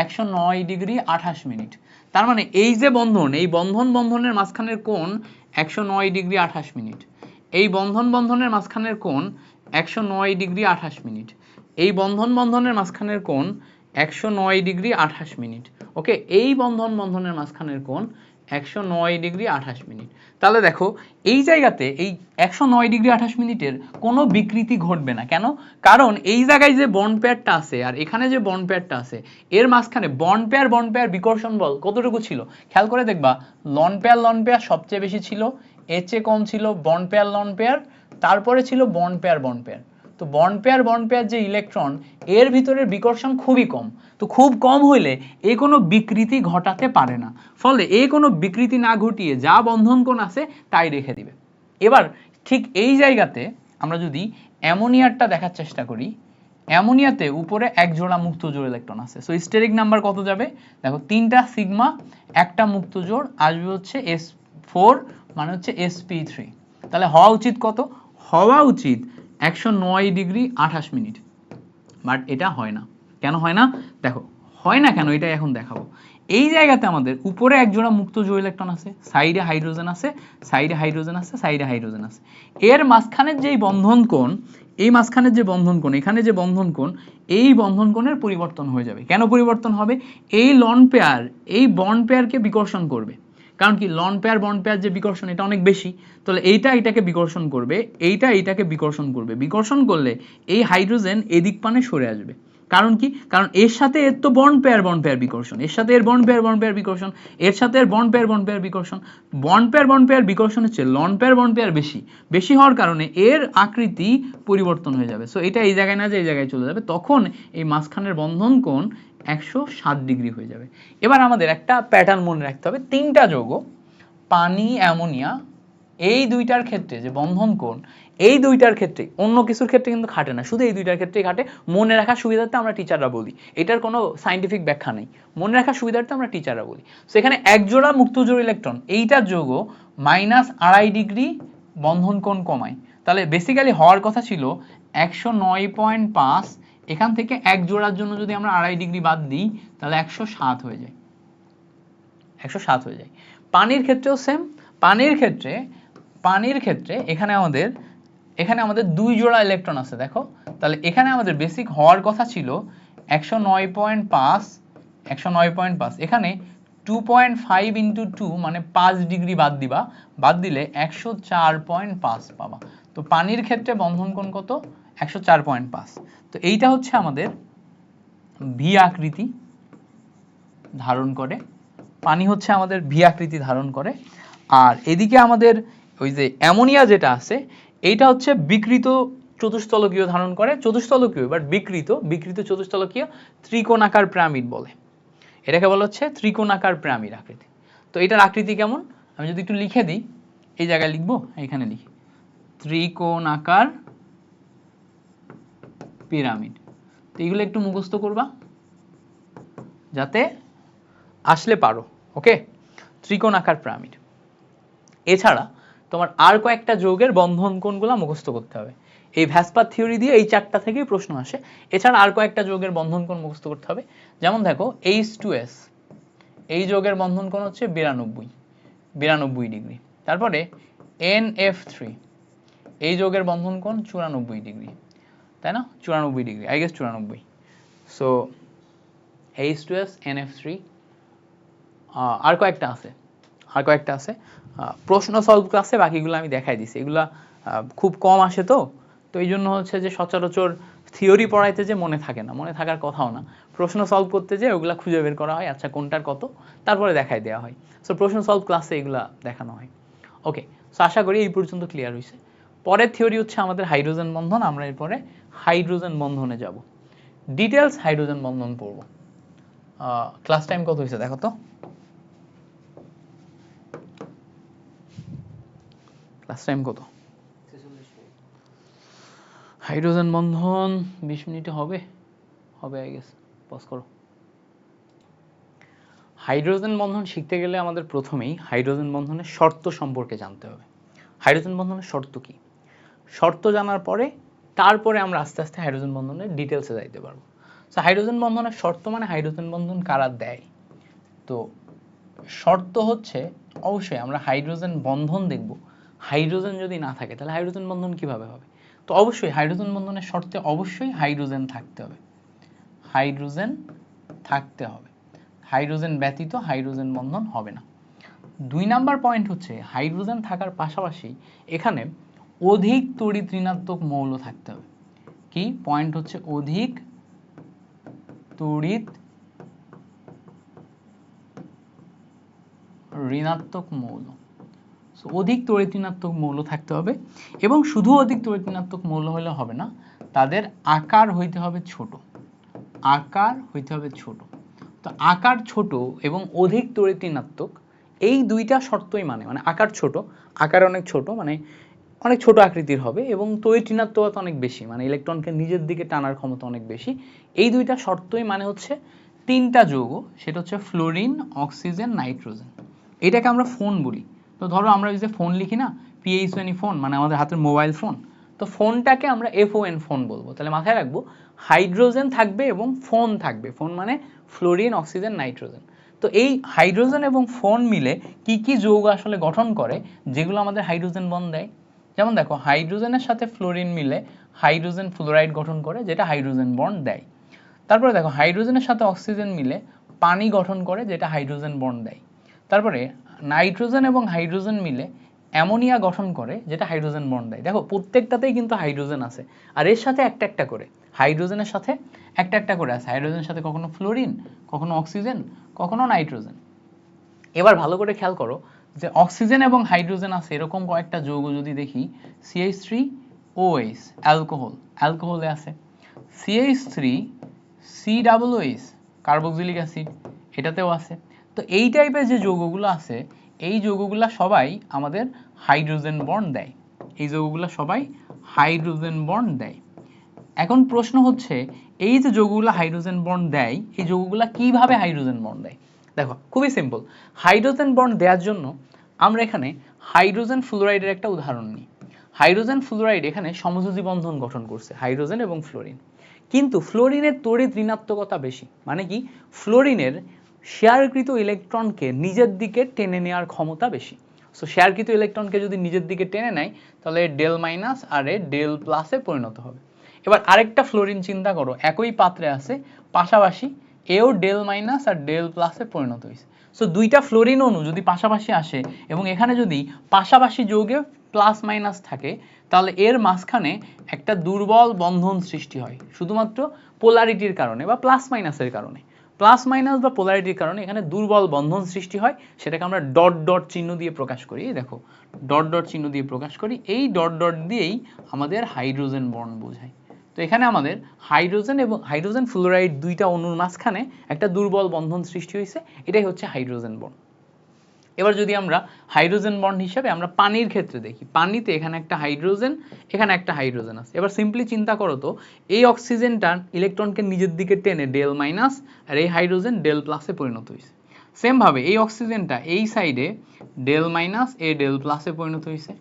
109 ডিগ্রি 28 মিনিট। তার মানে এই যে বন্ধন, এই বন্ধনের মাঝখানের কোণ 109 ডিগ্রি 28 মিনিট। এই বন্ধনের মাঝখানের কোণ 109 ডিগ্রি 28 মিনিট। এই বন্ধনের মাঝখানের কোণ 109 ডিগ্রি 28 মিনিট। ওকে, এই বন্ধনের মাঝখানের কোণ 109 ডিগ্রি 28 মিনিট। তাহলে দেখো এই জায়গাতে এই 109 ডিগ্রি 28 মিনিটের কোনো বিকৃতি ঘটবে না। কেন? কারণ এই জায়গায় যে বন্ড পেয়ারটা আছে আর এখানে যে বন্ড পেয়ারটা আছে, এর মাঝখানে বন্ড পেয়ার বিকর্ষণ বল কতটুকু ছিল খেয়াল করে দেখবা। লন পেয়ার সবচেয়ে বেশি ছিল, এর চেয়ে কম ছিল বন্ড পেয়ার, তারপরে ছিল বন্ড পেয়ার। তো বন্ড পেয়ার যে ইলেকট্রন, এর ভিতরের বিকর্ষণ খুবই কম। তো খুব কম হইলে এ কোনো বিকৃতি ঘটাতে পারে না, ফলে এ কোনো বিকৃতি না ঘটিয়ে যা বন্ধন কোণ আছে তাই রেখে দিবে। এবার ঠিক এই জায়গাতে আমরা যদি অ্যামোনিয়ারটা দেখার চেষ্টা করি, অ্যামোনিয়াতে উপরে এক জোড়া মুক্ত জোড় ইলেকট্রন আছে। সো স্টেরিক নাম্বার কত যাবে? দেখো, 3টা সিগমা, একটা মুক্ত জোড়, আসবে হচ্ছে S4 মানে হচ্ছে sp3। তাহলে হওয়া উচিত কত? হওয়া উচিত 109 ডিগ্রি 28 মিনিট। বাট এটা হয় না। কেন হয় না? দেখো, হয় না কেন এটা এখন দেখাবো। এই জায়গাতে আমাদের উপরে এক জোড়া মুক্ত জোড় ইলেকট্রন আছে, সাইডে হাইড্রোজেন আছে, এর মাঝখানের যেই বন্ধন কোণ, এখানে যে বন্ধন কোণ, এই বন্ধন কোণের পরিবর্তন হয়ে যাবে। কেন পরিবর্তন হবে? এই লন পেয়ার এই বন্ড পেয়ারকে বিকর্ষণ করবে। কারণ কি? লন পেয়ার বন্ড পেয়ার যে বিকর্ষণ, এটা অনেক বেশি। তাহলে এইটা এটাকে বিকর্ষণ করবে, এইটা এইটাকে বিকর্ষণ করবে। বিকর্ষণ করলে এই হাইড্রোজেন এদিক পানে সরে আসবে। কারণ কি? কারণ এর সাথে এর তো বন্ড পেয়ার বিকর্ষণ, এর সাথে এর বন্ড পেয়ার বিকর্ষণ, এর সাথে এর বন্ড পেয়ার বিকর্ষণ। বন্ড পেয়ার বিকর্ষণ হচ্ছে লন পেয়ার বেশি হওয়ার কারণে এর আকৃতি পরিবর্তন হয়ে যাবে। সো এটা এই জায়গায় না যে এই জায়গায় চলে যাবে, তখন এই মাঝখানের বন্ধন কোণ 107 ডিগ্রি হয়ে যাবে। এবার আমাদের একটা প্যাটার্ন মনে রাখতে হবে। 3টা যৌগ, পানি, অ্যামোনিয়া এই দুইটার ক্ষেত্রে যে বন্ধন কোণ, এই দুইটার ক্ষেত্রে, অন্য কিছুর ক্ষেত্রে কিন্তু খাটে না, শুধু এই দুইটার ক্ষেত্রেই খাটে। মনে রাখার সুবিধার্থে আমরা টিচাররা বলি, এটার কোনো সায়েন্টিফিক ব্যাখ্যা নেই, মনে রাখার সুবিধার্থে আমরা টিচাররা বলি। সো এখানে এক জোড়া মুক্ত জোড় ইলেকট্রন, এইটার যোগও -2.5 ডিগ্রি বন্ধন কোণ কমায়। তাহলে বেসিক্যালি হওয়ার কথা ছিল 109.5, এখান থেকে এক জোড়ার জন্য যদি আমরা 2.5 ডিগ্রি বাদ দিই তাহলে 107 হয়ে যায়, 107 হয়ে যায়। পানির ক্ষেত্রেও সেম, পানির ক্ষেত্রে এখানে আমাদের 2 জোড়া ইলেকট্রন আছে দেখো। তাহলে এখানে আমাদের বেসিক হওয়ার কথা ছিল 109.5, এখানে 2.5 × 2 মানে 5 ডিগ্রি বাদ দিবা, বাদ দিলে 104.5 পাবা। তো পানির ক্ষেত্রে বন্ধন কোণ কত? 104.5। তো এইটা হচ্ছে আমাদের ভি আকৃতি ধারণ করে, পানি হচ্ছে আমাদের ভি আকৃতি ধারণ করে। আর এদিকে আমাদের ওই যে অ্যামোনিয়া যেটা আছে, এইটা হচ্ছে বিকৃত চতুস্তলকীয় ধারণ করে, চতুস্তলকীয় বাট বিকৃত চতুস্তলকীয় ত্রিকোণাকার পিরামিড বলে, এটাকে বলা হচ্ছে ত্রিকোণাকার পিরামিড আকৃতি। তো এটার আকৃতি কেমন আমি যদি একটু লিখে দিই, এই জায়গায় লিখবো, এখানে লিখি ত্রিকোণাকার পিরামিড। তো এগুলো একটু মুখস্থ করবা যাতে আসলে পারো, ওকে? ত্রিকোণাকার পিরামিড। এছাড়া তোমার আর কয়েকটা যৌগের বন্ধন কোণগুলো মুখস্থ করতে হবে। এই ভ্যাসপার থিওরি দিয়ে এই চারটা থেকেই প্রশ্ন আসে। এছাড়া আর কয়েকটা যৌগের বন্ধন কোণ মুখস্থ করতে হবে। যেমন দেখো H2S, এই যৌগের বন্ধন কোণ হচ্ছে 92 ডিগ্রি। তারপরে NF3, এই যৌগের বন্ধন কোণ 94 ডিগ্রি, তাই না? 94 degree, I guess 94। So H2S, NF3, আর কয়েকটা আছে, প্রশ্ন সলভ ক্লাসে বাকিগুলো আমি দেখাই দিছি। এগুলা খুব কম আসে, তো এই জন্য হচ্ছে যে সচরাচর থিওরি পড়াইতে যে মনে থাকে না, মনে থাকার কথাও না, প্রশ্ন সলভ করতে যে ওগুলা খুঁজে বের করা হয়, আচ্ছা কোনটার কত, তারপরে দেখাই দেওয়া হয়। সো প্রশ্ন সলভ ক্লাসে এগুলা দেখানো হয়। ওকে, সো আশা করি এই পর্যন্ত ক্লিয়ার হয়েছে। পরের থিওরি হচ্ছে আমাদের হাইড্রোজেন বন্ধন। আমরা এরপরে হাইড্রোজেন বন্ধনে যাব, ডিটেলস হাইড্রোজেন বন্ধন পড়ব। ক্লাস টাইম কত হয়েছে দেখো তো, ক্লাস টাইম কত? হাইড্রোজেন বন্ধন 20 মিনিটে হবে আই গেস। পজ করো। হাইড্রোজেন বন্ধন শিখতে গেলে আমাদের প্রথমেই হাইড্রোজেন বন্ধনের শর্ত সম্পর্কে জানতে হবে। হাইড্রোজেন বন্ধনের শর্ত কি, শর্ত জানার পরে তারপরে আমরা আস্তে আস্তে হাইড্রোজেন বন্ধনের ডিটেলসে যাইতে পারবো। সো হাইড্রোজেন বন্ধনের শর্ত মানে হাইড্রোজেন বন্ধন কারা দেয়। তো শর্ত হচ্ছে অবশ্যই আমরা হাইড্রোজেন বন্ধন দেখব, হাইড্রোজেন যদি না থাকে তাহলে হাইড্রোজেন বন্ধন কিভাবে হবে। তো অবশ্যই হাইড্রোজেন বন্ধনের শর্তে অবশ্যই হাইড্রোজেন থাকতে হবে, হাইড্রোজেন থাকতে হবে, হাইড্রোজেন ব্যতীত হাইড্রোজেন বন্ধন হবে না। 2 নাম্বার পয়েন্ট হচ্ছে হাইড্রোজেন থাকার পাশাপাশি এখানে অধিক তড়িৎ ঋণাত্মক মৌল থাকতে হবে। কি পয়েন্ট হচ্ছে অধিক তড়িৎ ঋণাত্মক মৌল। সো অধিক তড়িৎ ঋণাত্মক মৌল থাকতে হবে, এবং শুধু অধিক তড়িৎ ঋণাত্মক মৌল হলে হবে না, তাদের আকার হইতে হবে ছোট, আকার হইতে হবে ছোট। তো আকার ছোট এবং অধিক তড়িৎ ঋণাত্মক, এই দুইটা শর্তই মানে আকার ছোট, আকার অনেক ছোট মানে অনেক ছোট আকৃতির হবে, এবং তড়িৎ ঋণাত্মকতা অনেক বেশি মানে ইলেকট্রনকে নিজের দিকে টানার ক্ষমতা অনেক বেশি। এই দুইটা শর্তই মানে হচ্ছে তিনটা যৌগ, সেটা হচ্ছে ফ্লোরিন, অক্সিজেন, নাইট্রোজেন। এটাকে আমরা ফোন বলি। তো ধরো আমরা যে ফোন লিখি না, PHONE ফোন, মানে আমাদের হাতের মোবাইল ফোন, তো ফোনটাকে আমরা FON ফোন বলবো। তাহলে মাথায় রাখবো হাইড্রোজেন থাকবে এবং ফোন থাকবে, ফোন মানে ফ্লোরিন, অক্সিজেন, নাইট্রোজেন। তো এই হাইড্রোজেন এবং ফোন মিলে কি কি যৌগ আসলে গঠন করে যেগুলো আমাদের হাইড্রোজেন বন্ড দেয়। যেমন দেখো হাইড্রোজেনের সাথে ফ্লোরিন মিলে হাইড্রোজেন ফ্লোরাইড গঠন করে, যেটা হাইড্রোজেন বন্ড দেয়। তারপরে দেখো হাইড্রোজেনের সাথে অক্সিজেন মিলে পানি গঠন করে, যেটা হাইড্রোজেন বন্ড দেয়। তারপরে নাইট্রোজেন এবং হাইড্রোজেন মিলে অ্যামোনিয়া গঠন করে, যেটা হাইড্রোজেন বন্ড দেয়। দেখো প্রত্যেকটাতেই কিন্তু হাইড্রোজেন আছে, আর এর সাথে একটা একটা করে, হাইড্রোজেনের সাথে একটা একটা করে আছে। হাইড্রোজেনের সাথে কখনো ফ্লোরিন, কখনো অক্সিজেন, কখনো নাইট্রোজেন। এবার ভালো করে খেয়াল করো যে অক্সিজেন এবং হাইড্রোজেন আছে এরকম কয়েকটা যৌগ যদি দেখি, CH3OH অ্যালকোহল, অ্যালকোহলে আছে। CH3COOH কার্বক্সিলিক অ্যাসিড, এটাতেও আছে। তো এই টাইপের যে যৌগগুলো আছে, এই যৌগগুলো সবাই আমাদের হাইড্রোজেন বন্ড দেয়, এই যৌগগুলো সবাই হাইড্রোজেন বন্ড দেয়। এখন প্রশ্ন হচ্ছে এই যে যৌগগুলো হাইড্রোজেন বন্ড দেয়, এই যৌগগুলো কিভাবে হাইড্রোজেন বন্ড দেয়? দেখো খুবই সিম্পল। হাইড্রোজেন বন্ড দেওয়ার জন্য আমরা এখানে হাইড্রোজেন ফ্লোরাইডের একটা উদাহরণ নিই। হাইড্রোজেন ফ্লোরাইড এখানে সমযোজী বন্ধন গঠন করছে হাইড্রোজেন এবং ফ্লোরিন, কিন্তু ফ্লোরিনের তড়িৎ ঋণাত্মকতা বেশি, মানে কি ফ্লোরিনের শেয়ারকৃত ইলেকট্রনকে নিজের দিকে টেনে নেওয়ার ক্ষমতা বেশি। সো শেয়ারকৃত ইলেকট্রনকে যদি নিজের দিকে টেনে নেয় তাহলে ডেল মাইনাস আর এ ডেল প্লাসে পরিণত হবে। এবার আরেকটা ফ্লোরিন চিন্তা করো, একই পাত্রে আছে, পাশাপাশি এও ডেল মাইনাস আর ডেল প্লাসে পরিণত হয়েছে। সো দুইটা ফ্লোরিন অণু যদি পাশাপাশি আসে এবং এখানে যদি পাশাপাশি যৌগে প্লাস মাইনাস থাকে, তাহলে এর মাঝখানে একটা দুর্বল বন্ধন সৃষ্টি হয় শুধুমাত্র পোলারিটির কারণে বা প্লাস মাইনাসের কারণে। প্লাস মাইনাস বা পোলারিটির কারণে এখানে দুর্বল বন্ধন সৃষ্টি হয়, সেটাকে আমরা ডট ডট চিহ্ন দিয়ে প্রকাশ করি। এই দেখো ডট ডট চিহ্ন দিয়ে প্রকাশ করি, এই ডট ডট দিয়েই আমাদের হাইড্রোজেন বন্ড বোঝায়। তো এখানে আমাদের হাইড্রোজেন এবং হাইড্রোজেন ফ্লোরাইড দুইটা অণুর মাঝখানে একটা দুর্বল বন্ধন সৃষ্টি হয়েছে, এটাই হচ্ছে হাইড্রোজেন বন্ড। এবার যদি আমরা হাইড্রোজেন বন্ড হিসাবে আমরা পানির ক্ষেত্রে দেখি, পানিতে এখানে একটা হাইড্রোজেন, এখানে একটা হাইড্রোজেন আছে। এবার সিম্পলি চিন্তা করো তো, এই অক্সিজেনটা ইলেকট্রনকে নিজের দিকে টেনে ডেল মাইনাস আর এই হাইড্রোজেন ডেল প্লাসে পরিণত হয়েছে। সেম ভাবে এই অক্সিজেনটা এই সাইডে ডেল মাইনাস এ ডেল প্লাসে পরিণত হয়েছে,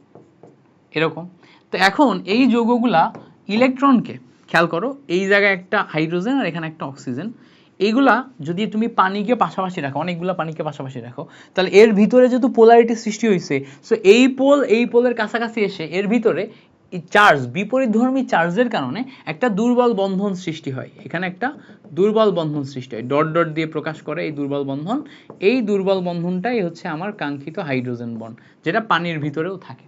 এরকম। তো এখন এই যৌগগুলা ইলেকট্রনকে, খেয়াল করো এই জায়গায় একটা হাইড্রোজেন আর এখানে একটা অক্সিজেন, এইগুলা যদি তুমি পানিকে পাশাপাশি রাখো, অনেকগুলো পানিকে পাশাপাশি রাখো, তাহলে এর ভিতরে যেহেতু পোলারিটি সৃষ্টি হয়েছে, সো এই পোলের কাছাকাছি এসে এর ভিতরে চার্জ, বিপরীতধর্মী চার্জের কারণে একটা দুর্বল বন্ধন সৃষ্টি হয়। এখানে একটা দুর্বল বন্ধন সৃষ্টি হয়, ডট ডট দিয়ে প্রকাশ করে এই দুর্বল বন্ধন। এই দুর্বল বন্ধনটাই হচ্ছে আমার কাঙ্ক্ষিত হাইড্রোজেন বন্ড, যেটা পানির ভিতরেও থাকে।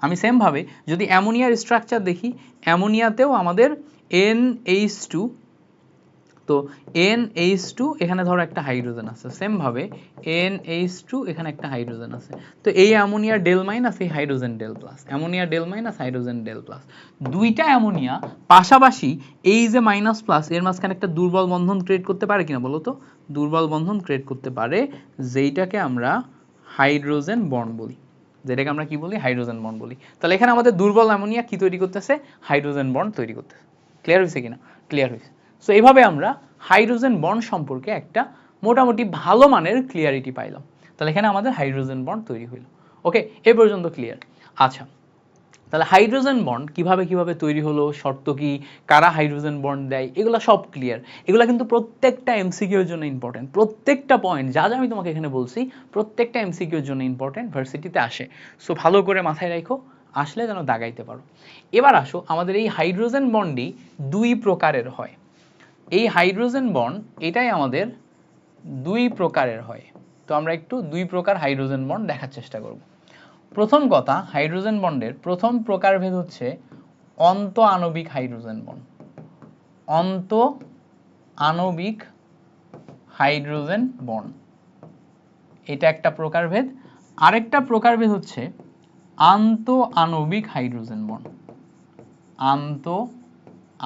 আমি সেম ভাবে যদি অ্যামোনিয়ার স্ট্রাকচার দেখি, অ্যামোনিয়াতেও আমাদের NH2, তো NH2 এখানে ধরো একটা হাইড্রোজেন আছে, সেম ভাবে NH2 এখানে একটা হাইড্রোজেন আছে। তো এই অ্যামোনিয়া ডেল মাইনাস এই hydrogen del plus, ammonia del minus hydrogen del plus, দুইটা অ্যামোনিয়া পাশাপাশি এই যে মাইনাস প্লাস এর মাঝখানে একটা দুর্বল বন্ধন ক্রিয়েট করতে পারে কিনা বলো তো? দুর্বল বন্ধন ক্রিয়েট করতে পারে, যেইটাকে আমরা হাইড্রোজেন বন্ড বলি, যেটাকে আমরা কি বলি? হাইড্রোজেন বন্ড বলি। তাহলে এখানে আমাদের দুর্বল অ্যামোনিয়া কি তৈরি করতেছে? হাইড্রোজেন বন্ড তৈরি করতেছে। ক্লিয়ার হয়েছে কিনা? ক্লিয়ার হয়েছে। সো এইভাবে আমরা হাইড্রোজেন বন্ড সম্পর্কে একটা মোটামুটি ভালো মানের ক্লিয়ারিটি পাইলাম। তাহলে এখানে আমাদের হাইড্রোজেন বন্ড তৈরি হইল। ওকে, এ পর্যন্ত ক্লিয়ার? আচ্ছা, তাহলে হাইড্রোজেন বন্ড কিভাবে তৈরি হলো, শর্ত কি, কারা হাইড্রোজেন বন্ড দেয়, এগুলো সব ক্লিয়ার। এগুলো কিন্তু প্রত্যেকটা এমসিকিউ এর জন্য ইম্পর্টেন্ট। প্রত্যেকটা পয়েন্ট যা আমি তোমাকে এখানে বলছি, প্রত্যেকটা এমসিকিউ এর জন্য ইম্পর্টেন্ট, ভার্সিটিতে আসে। সো ভালো করে মাথায় রাখো, আসলে যেন দাগাইতে পারো। এবার আসো, আমাদের এই হাইড্রোজেন বন্ডই দুই প্রকারের হয়। এই হাইড্রোজেন বন্ড এটাই আমাদের দুই প্রকারের হয়। তো আমরা একটু দুই প্রকার হাইড্রোজেন বন্ড দেখার চেষ্টা করব। প্রথম কথা, হাইড্রোজেন বন্ডের প্রথম প্রকারভেদ হচ্ছে অন্ত আণবিক হাইড্রোজেন বন্ড। অন্ত আণবিক হাইড্রোজেন বন্ড, এটা একটা প্রকারভেদ। আরেকটা প্রকারভেদ হচ্ছে আন্ত আণবিক হাইড্রোজেন বন্ড। আন্ত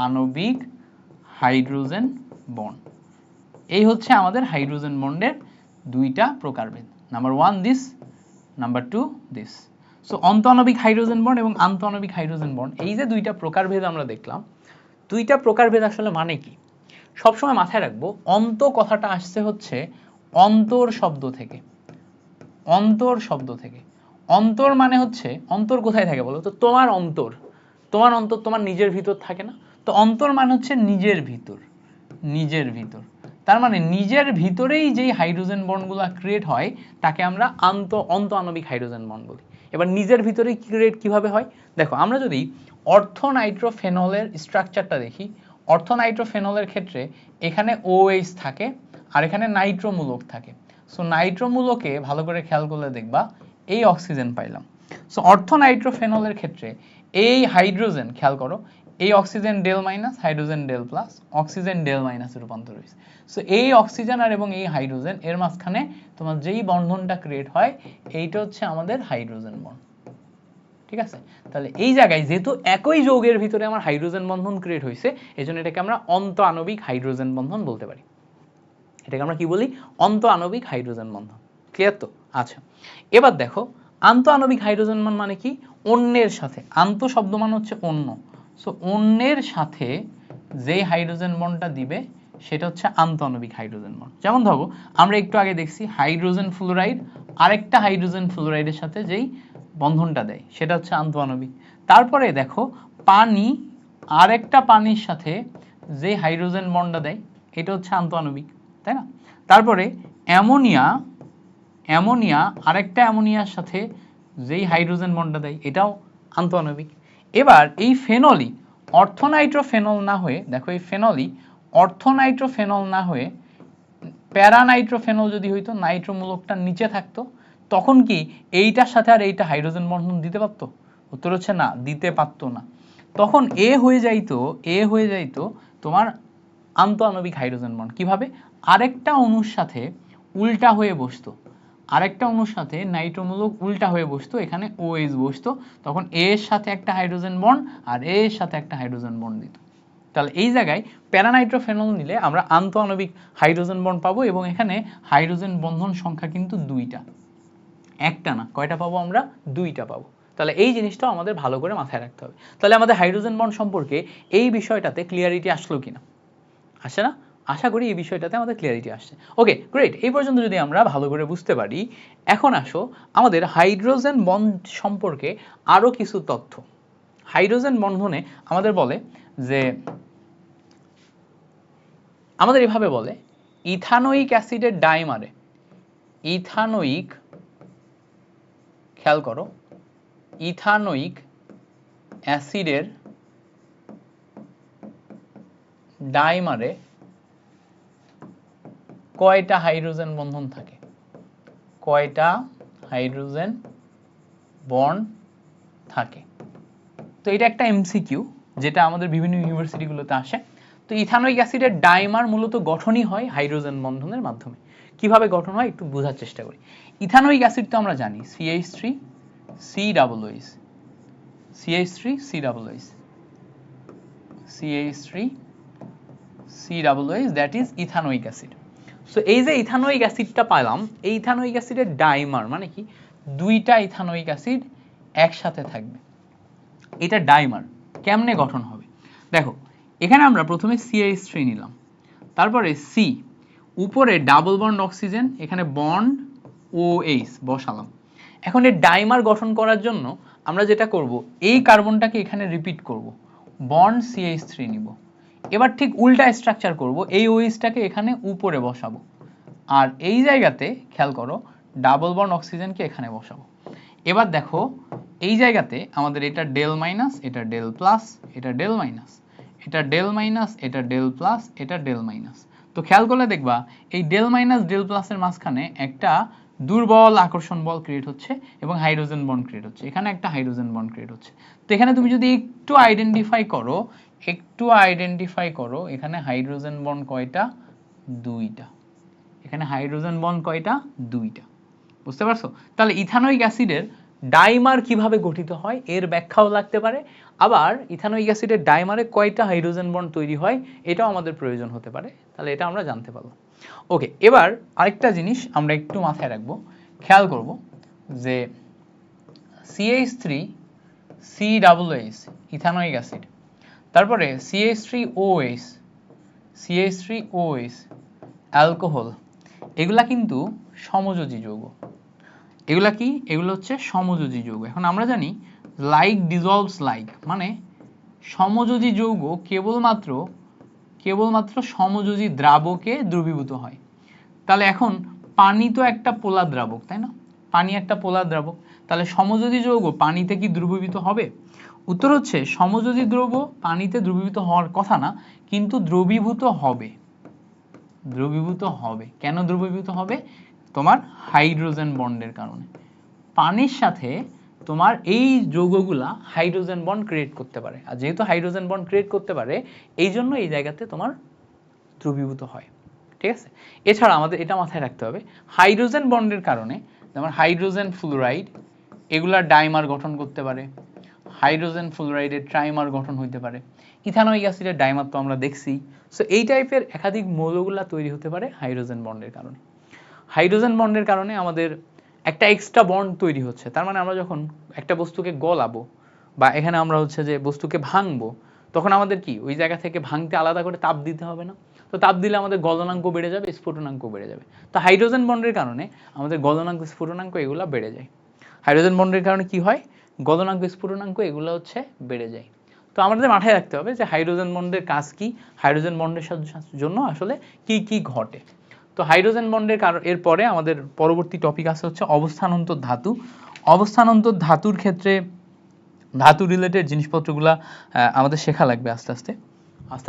আণবিক হাইড্রোজেন বন্ড, এই হচ্ছে আমাদের হাইড্রোজেন বন্ডের দুইটা প্রকারভেদ। Number 1 this, number 2 this. So অন্তঃআণবিক হাইড্রোজেন বন্ড এবং আন্তঃআণবিক হাইড্রোজেন বন্ড, এই যে দুইটা প্রকারভেদ আমরা দেখলাম, দুইটা প্রকারভেদ আসলে মানে কি সবসময় মাথায় রাখবো। অন্ত কথাটা আসছে হচ্ছে অন্তর শব্দ থেকে। অন্তর শব্দ থেকে। অন্তর মানে হচ্ছে, অন্তর কোথায় থাকে বলো তো? তোমার অন্তর, তোমার অন্তর তোমার নিজের ভিতর থাকে না? তো অন্তর মানে হচ্ছে নিজের ভিতর, নিজের ভিতর। তার মানে নিজের ভিতরেই যেই হাইড্রোজেন বন্ডগুলো ক্রিয়েট হয় তাকে আমরা অন্তঃআণবিক হাইড্রোজেন বন্ড বলি। এবার নিজের ভিতরেই ক্রিয়েট কিভাবে হয় দেখো, আমরা যদি অর্থোনাইট্রোফেনলের স্ট্রাকচারটা দেখি, অর্থোনাইট্রোফেনলের ক্ষেত্রে এখানে OH থাকে আর এখানে নাইট্রোমূলক থাকে। সো নাইট্রোমূলকে ভালো করে খেয়াল করলে দেখবা এই অক্সিজেন পাইলাম। সো অর্থোনাইট্রোফেনলের ক্ষেত্রে এই হাইড্রোজেন, খেয়াল করো, এই oxygen del minus hydrogen del plus, oxygen del মাইনাসে রূপান্তর হয়েছে। সো এই অক্সিজেন আর এবং এই হাইড্রোজেন এর মাঝখানে তোমার যেই বন্ধনটা ক্রিয়েট হয় এইটা হচ্ছে আমাদের হাইড্রোজেন বন্ড। ঠিক আছে? তাহলে এই জায়গায় যেহেতু একই যৌগের ভিতরে আমার হাইড্রোজেন বন্ধন ক্রিয়েট হয়েছে, এজন্য এটাকে আমরা অন্তঃআণবিক হাইড্রোজেন বন্ধন বলতে পারি। এটাকে আমরা কি বলি? অন্তঃআণবিক হাইড্রোজেন বন্ধন। ক্লিয়ার তো? আচ্ছা, এবার দেখো আন্তঃআণবিক হাইড্রোজেন বন্ড মানে কি? অন্যের সাথে, আন্ত শব্দ মানে হচ্ছে অন্য, সো অন্যের সাথে যেই হাইড্রোজেন বন্ডটা দিবে সেটা হচ্ছে আন্তঃআণবিক হাইড্রোজেন বন্ড। যেমন ধরো আমরা একটু আগে দেখছি হাইড্রোজেন ফ্লোরাইড আরেকটা হাইড্রোজেন ফ্লোরাইডের সাথে যেই বন্ধনটা দেয় সেটা হচ্ছে আন্তঃআণবিক। তারপরে দেখো পানি আরেকটা পানির সাথে যে হাইড্রোজেন বন্ডটা দেয় এটা হচ্ছে আন্তঃআণবিক, তাই না? তারপরে অ্যামোনিয়া আরেকটা অ্যামোনিয়ার সাথে যেই হাইড্রোজেন বন্ডটা দেয় এটাও আন্তঃআণবিক। এবার এই ফেনলই অর্থোনাইট্রোফেনল না হয়ে, দেখো এই ফেনলই অর্থোনাইট্রোফেনল না হয়ে প্যারানাইট্রোফেনল যদি হইতো, নাইট্রোমূলকটা নিচে থাকতো, তখন কি এইটার সাথে আর এইটা হাইড্রোজেন বন্ধন দিতে পারতো? উত্তর হচ্ছে না, দিতে পারতো না। তখন এ হয়ে যাইতো তোমার আন্তঃআণবিক হাইড্রোজেন বন্ড। কিভাবে? আরেকটা অণুর সাথে উল্টা হয়ে বসতো, আরেকটা অণুর সাথে নাইট্রোমূলক উল্টা হয়ে বসতো, এখানে OH বসতো, তখন এ এর সাথে একটা হাইড্রোজেন বন্ড আর এ এর সাথে একটা হাইড্রোজেন বন্ড দিত। তাহলে এই জায়গায় প্যারানাইট্রোফেনল নিলে আমরা আন্তঃআণবিক হাইড্রোজেন বন্ড পাবো, এবং এখানে হাইড্রোজেন বন্ধন সংখ্যা কিন্তু দুইটা, একটা না। কয়টা পাবো আমরা? দুইটা পাবো। তাহলে এই জিনিসটাও আমাদের ভালো করে মাথায় রাখতে হবে। তাহলে আমাদের হাইড্রোজেন বন্ড সম্পর্কে এই বিষয়টাতে ক্লিয়ারিটি আসলো কিনা? আসে না? আশা করি এই বিষয়টাতে আমাদের ক্লিয়ারিটি আসছে। ওকে, গ্রেট। এই পর্যন্ত যদি আমরা ভালো করে বুঝতে পারি, এখন আসো আমাদের হাইড্রোজেন বন্ড সম্পর্কে আরো কিছু তথ্য। হাইড্রোজেন বন্ধনে আমাদের বলে যে, আমাদের এভাবে বলে ইথানোয়িক অ্যাসিডের ডাইমারে, ইথানোয়িক, খেয়াল করো, ইথানোয়িক অ্যাসিডের ডাইমারে কয়টা হাইড্রোজেন বন্ধন থাকে? কয়টা হাইড্রোজেন বন্ড থাকে? তো এটা একটা এমসিকিউ যেটা আমাদের বিভিন্ন ইউনিভার্সিটিগুলোতে আসে। তো ইথানোয়িক অ্যাসিডের ডাইমার মূলত গঠনই হয় হাইড্রোজেন বন্ধনের মাধ্যমে। কিভাবে গঠন হয় একটু বোঝার চেষ্টা করি। ইথানোয়িক অ্যাসিড তো আমরা জানি CH3 COOH, CH3 COOH, CH3 COOH, that is ethanoic acid. So এই যে ইথানোয়িক অ্যাসিডটা পাইলাম, এই ইথানোয়িক অ্যাসিডের ডাইমার মানে কি? দুইটা ইথানোয়িক অ্যাসিড একসাথে থাকবে, এটা ডাইমার। কেমনে গঠন হবে? দেখো এখানে আমরা প্রথমে CH3 নিলাম, তারপরে C, উপরে ডাবল বন্ড অক্সিজেন, এখানে বন্ড OH বসালাম। এখন এই ডাইমার গঠন করার জন্য আমরা যেটা করব, এই কার্বনটাকে এখানে রিপিট করব, বন্ড CH3 নিব। এবার ঠিক উল্টা স্ট্রাকচার করব, এই OH-টাকে এখানে উপরে বসাবো, আর এই জায়গাতে খেয়াল করো ডাবল বন্ড অক্সিজেনকে এখানে বসাবো। এবার দেখো এই জায়গাতে আমাদের এটা ডেল মাইনাস, এটা ডেল প্লাস, এটা ডেল মাইনাস, এটা ডেল মাইনাস, এটা ডেল প্লাস, এটা ডেল মাইনাস। তো খেয়াল করলে দেখবা এই ডেল মাইনাস ডেল প্লাসের মাঝখানে একটা দুর্বল আকর্ষণ বল ক্রিয়েট হচ্ছে এবং হাইড্রোজেন বন্ড ক্রিয়েট হচ্ছে, এখানে একটা হাইড্রোজেন বন্ড ক্রিয়েট হচ্ছে। তো এখানে তুমি যদি একটু আইডেন্টিফাই করো, এখানে হাইড্রোজেন বন্ড কয়টা? দুইটা। এখানে হাইড্রোজেন বন্ড কয়টা? দুইটা। বুঝতে পারছো? তাহলে ইথানোয়িক অ্যাসিডের ডাইমার কিভাবে গঠিত হয় এর ব্যাখ্যাও লাগতে পারে, আবার ইথানোয়িক অ্যাসিডের ডাইমারে কয়টা হাইড্রোজেন বন্ড তৈরি হয় এটাও আমাদের প্রয়োজন হতে পারে। তাহলে এটা আমরা জানতে পারলাম। ওকে, এবার আরেকটা জিনিস আমরা একটু মাথায় রাখবো, খেয়াল করব যে CH3 COOH ইথানোয়িক অ্যাসিড, তারপরে CH3OH অ্যালকোহল, এগুলা কিন্তু সমযোজী যৌগ। এগুলা কি? এগুলো হচ্ছে সমযোজী যৌগ। এখন আমরা জানি লাইক ডিজলভস লাইক, মানে সমযোজী যৌগ কেবলমাত্র সমযোজী দ্রাবকে দ্রবীভূত হয়। তাহলে এখন পানি তো একটা পোলার দ্রাবক, তাই না? পানি একটা পোলার দ্রাবক, তাহলে সমযোজী যৌগ পানিতে কি দ্রবীভূত হবে? উত্তর হচ্ছে সমযোজী দ্রব্য পানিতে দ্রবীভূত হওয়ার কথা না, কিন্তু দ্রবীভূত হবে। কেন দ্রবীভূত হবে? তোমার হাইড্রোজেন বন্ডের কারণে। পানির সাথে তোমার এই যৌগগুলা হাইড্রোজেন বন্ড ক্রিয়েট করতে পারে, আর যেহেতু হাইড্রোজেন বন্ড ক্রিয়েট করতে পারে এই জন্য এই জায়গাতে তোমার দ্রবীভূত হয়। ঠিক আছে? এছাড়া আমাদের এটা মাথায় রাখতে হবে, হাইড্রোজেন বন্ডের কারণে যেমন হাইড্রোজেন ফ্লোরাইড এগুলা ডাইমার গঠন করতে পারে, হাইড্রোজেন ফ্লোরাইডের ট্রাইমার গঠন হইতে পারে, ইথানোয়িক অ্যাসিডের ডাইমার তো আমরা দেখছি। সো এই টাইপের একাধিক মৌলগুলা তৈরি হতে পারে হাইড্রোজেন বন্ডের কারণে। হাইড্রোজেন বন্ডের কারণে আমাদের একটা এক্সট্রা বন্ড তৈরি হচ্ছে। তার মানে আমরা যখন একটা বস্তুকে গলাবো বা এখানে আমরা হচ্ছে যে বস্তুকে ভাঙবো, তখন আমাদের কি ওই জায়গা থেকে ভাঙতে আলাদা করে তাপ দিতে হবে না? তো তাপ দিলে আমাদের গলনাঙ্ক বেড়ে যাবে, স্ফুটনাঙ্ক বেড়ে যাবে। তো হাইড্রোজেন বন্ডের কারণে আমাদের গলনাঙ্ক, স্ফুটনাঙ্ক এগুলো বেড়ে যায়। হাইড্রোজেন বন্ডের কারণে কি হয়? গলনাঙ্ক, স্ফুটনাঙ্ক এগুলো হচ্ছে বেড়ে যায়। তো আমাদের মাথায় রাখতে হবে যে হাইড্রোজেন বন্ডের কাজ কি, হাইড্রোজেন বন্ডের জন্য আসলে কি কি ঘটে। তো হাইড্রোজেন বন্ডের কারণ, এরপরে আমাদের পরবর্তী টপিক আছে হচ্ছে অবস্থানন্তর ধাতু। অবস্থানন্তর ধাতুর ক্ষেত্রে ধাতু রিলেটেড জিনিসপত্রগুলা আমাদের শেখা লাগবে আস্তে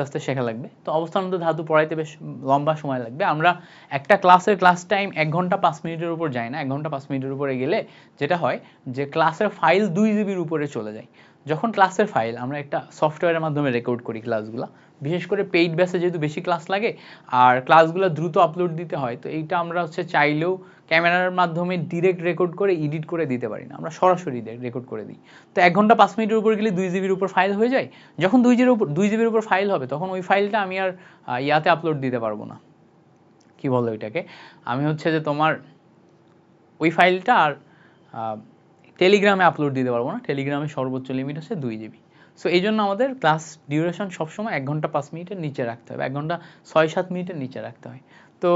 আস্তে শেখা লাগবে। তো অবস্থানন্তর ধাতু পড়াইতে বেশ লম্বা সময় লাগবে। আমরা একটা ক্লাস টাইম 1 ঘন্টা 5 মিনিটের উপর যায় না। 1 ঘন্টা 5 মিনিটের উপরে গেলে যেটা হয় যে ক্লাসের ফাইল 2 জিবির উপরে চলে যায়। যখন ক্লাসের ফাইল আমরা একটা সফটওয়্যারের মাধ্যমে রেকর্ড করি ক্লাসগুলো, বিশেষ করে পেইড ব্যাচে যেহেতু বেশি ক্লাস লাগে আর ক্লাসগুলো দ্রুত আপলোড দিতে হয়, তো এইটা আমরা হচ্ছে চাইলেও ক্যামেরার মাধ্যমে ডিরেক্ট রেকর্ড করে এডিট করে দিতে পারি না, আমরা সরাসরি রেকর্ড করে দিই। তো 1 ঘন্টা 5 মিনিটের উপর গেলে 2 জিবির উপর ফাইল হয়ে যায়। যখন 2 জিবির উপর ফাইল হবে তখন ওই ফাইলটা আমি আর ইয়াতে আপলোড দিতে পারবো না, কি বলে ওইটাকে, আমি হচ্ছে যে তোমার ওই ফাইলটা আর টেলিগ্রামে আপলোড দিতে পারবো না। টেলিগ্রামে সর্বোচ্চ লিমিট হচ্ছে 2 জিবি। সো এই জন্য আমাদের ক্লাস ডিউরেশন সবসময় 1 ঘন্টা 5 মিনিটের নিচে রাখতে হবে, 1 ঘন্টা 6-7 মিনিটের নিচে রাখতে হয়। তো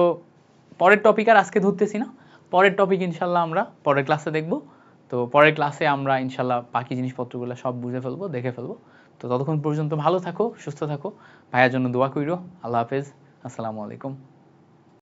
পরের টপিক আর আজকে ধরতেছি না, পরের টপিক ইনশাল্লাহ আমরা পরের ক্লাসে দেখব। তো পরের ক্লাসে আমরা ইনশাল্লাহ বাকি জিনিসপত্রগুলো সব বুঝে ফেলবো, দেখে ফেলবো। তো ততক্ষণ পর্যন্ত ভালো থাকো, সুস্থ থাকো, ভাইয়ার জন্য দোয়া কইরো। আল্লাহ হাফেজ, আসসালামু আলাইকুম।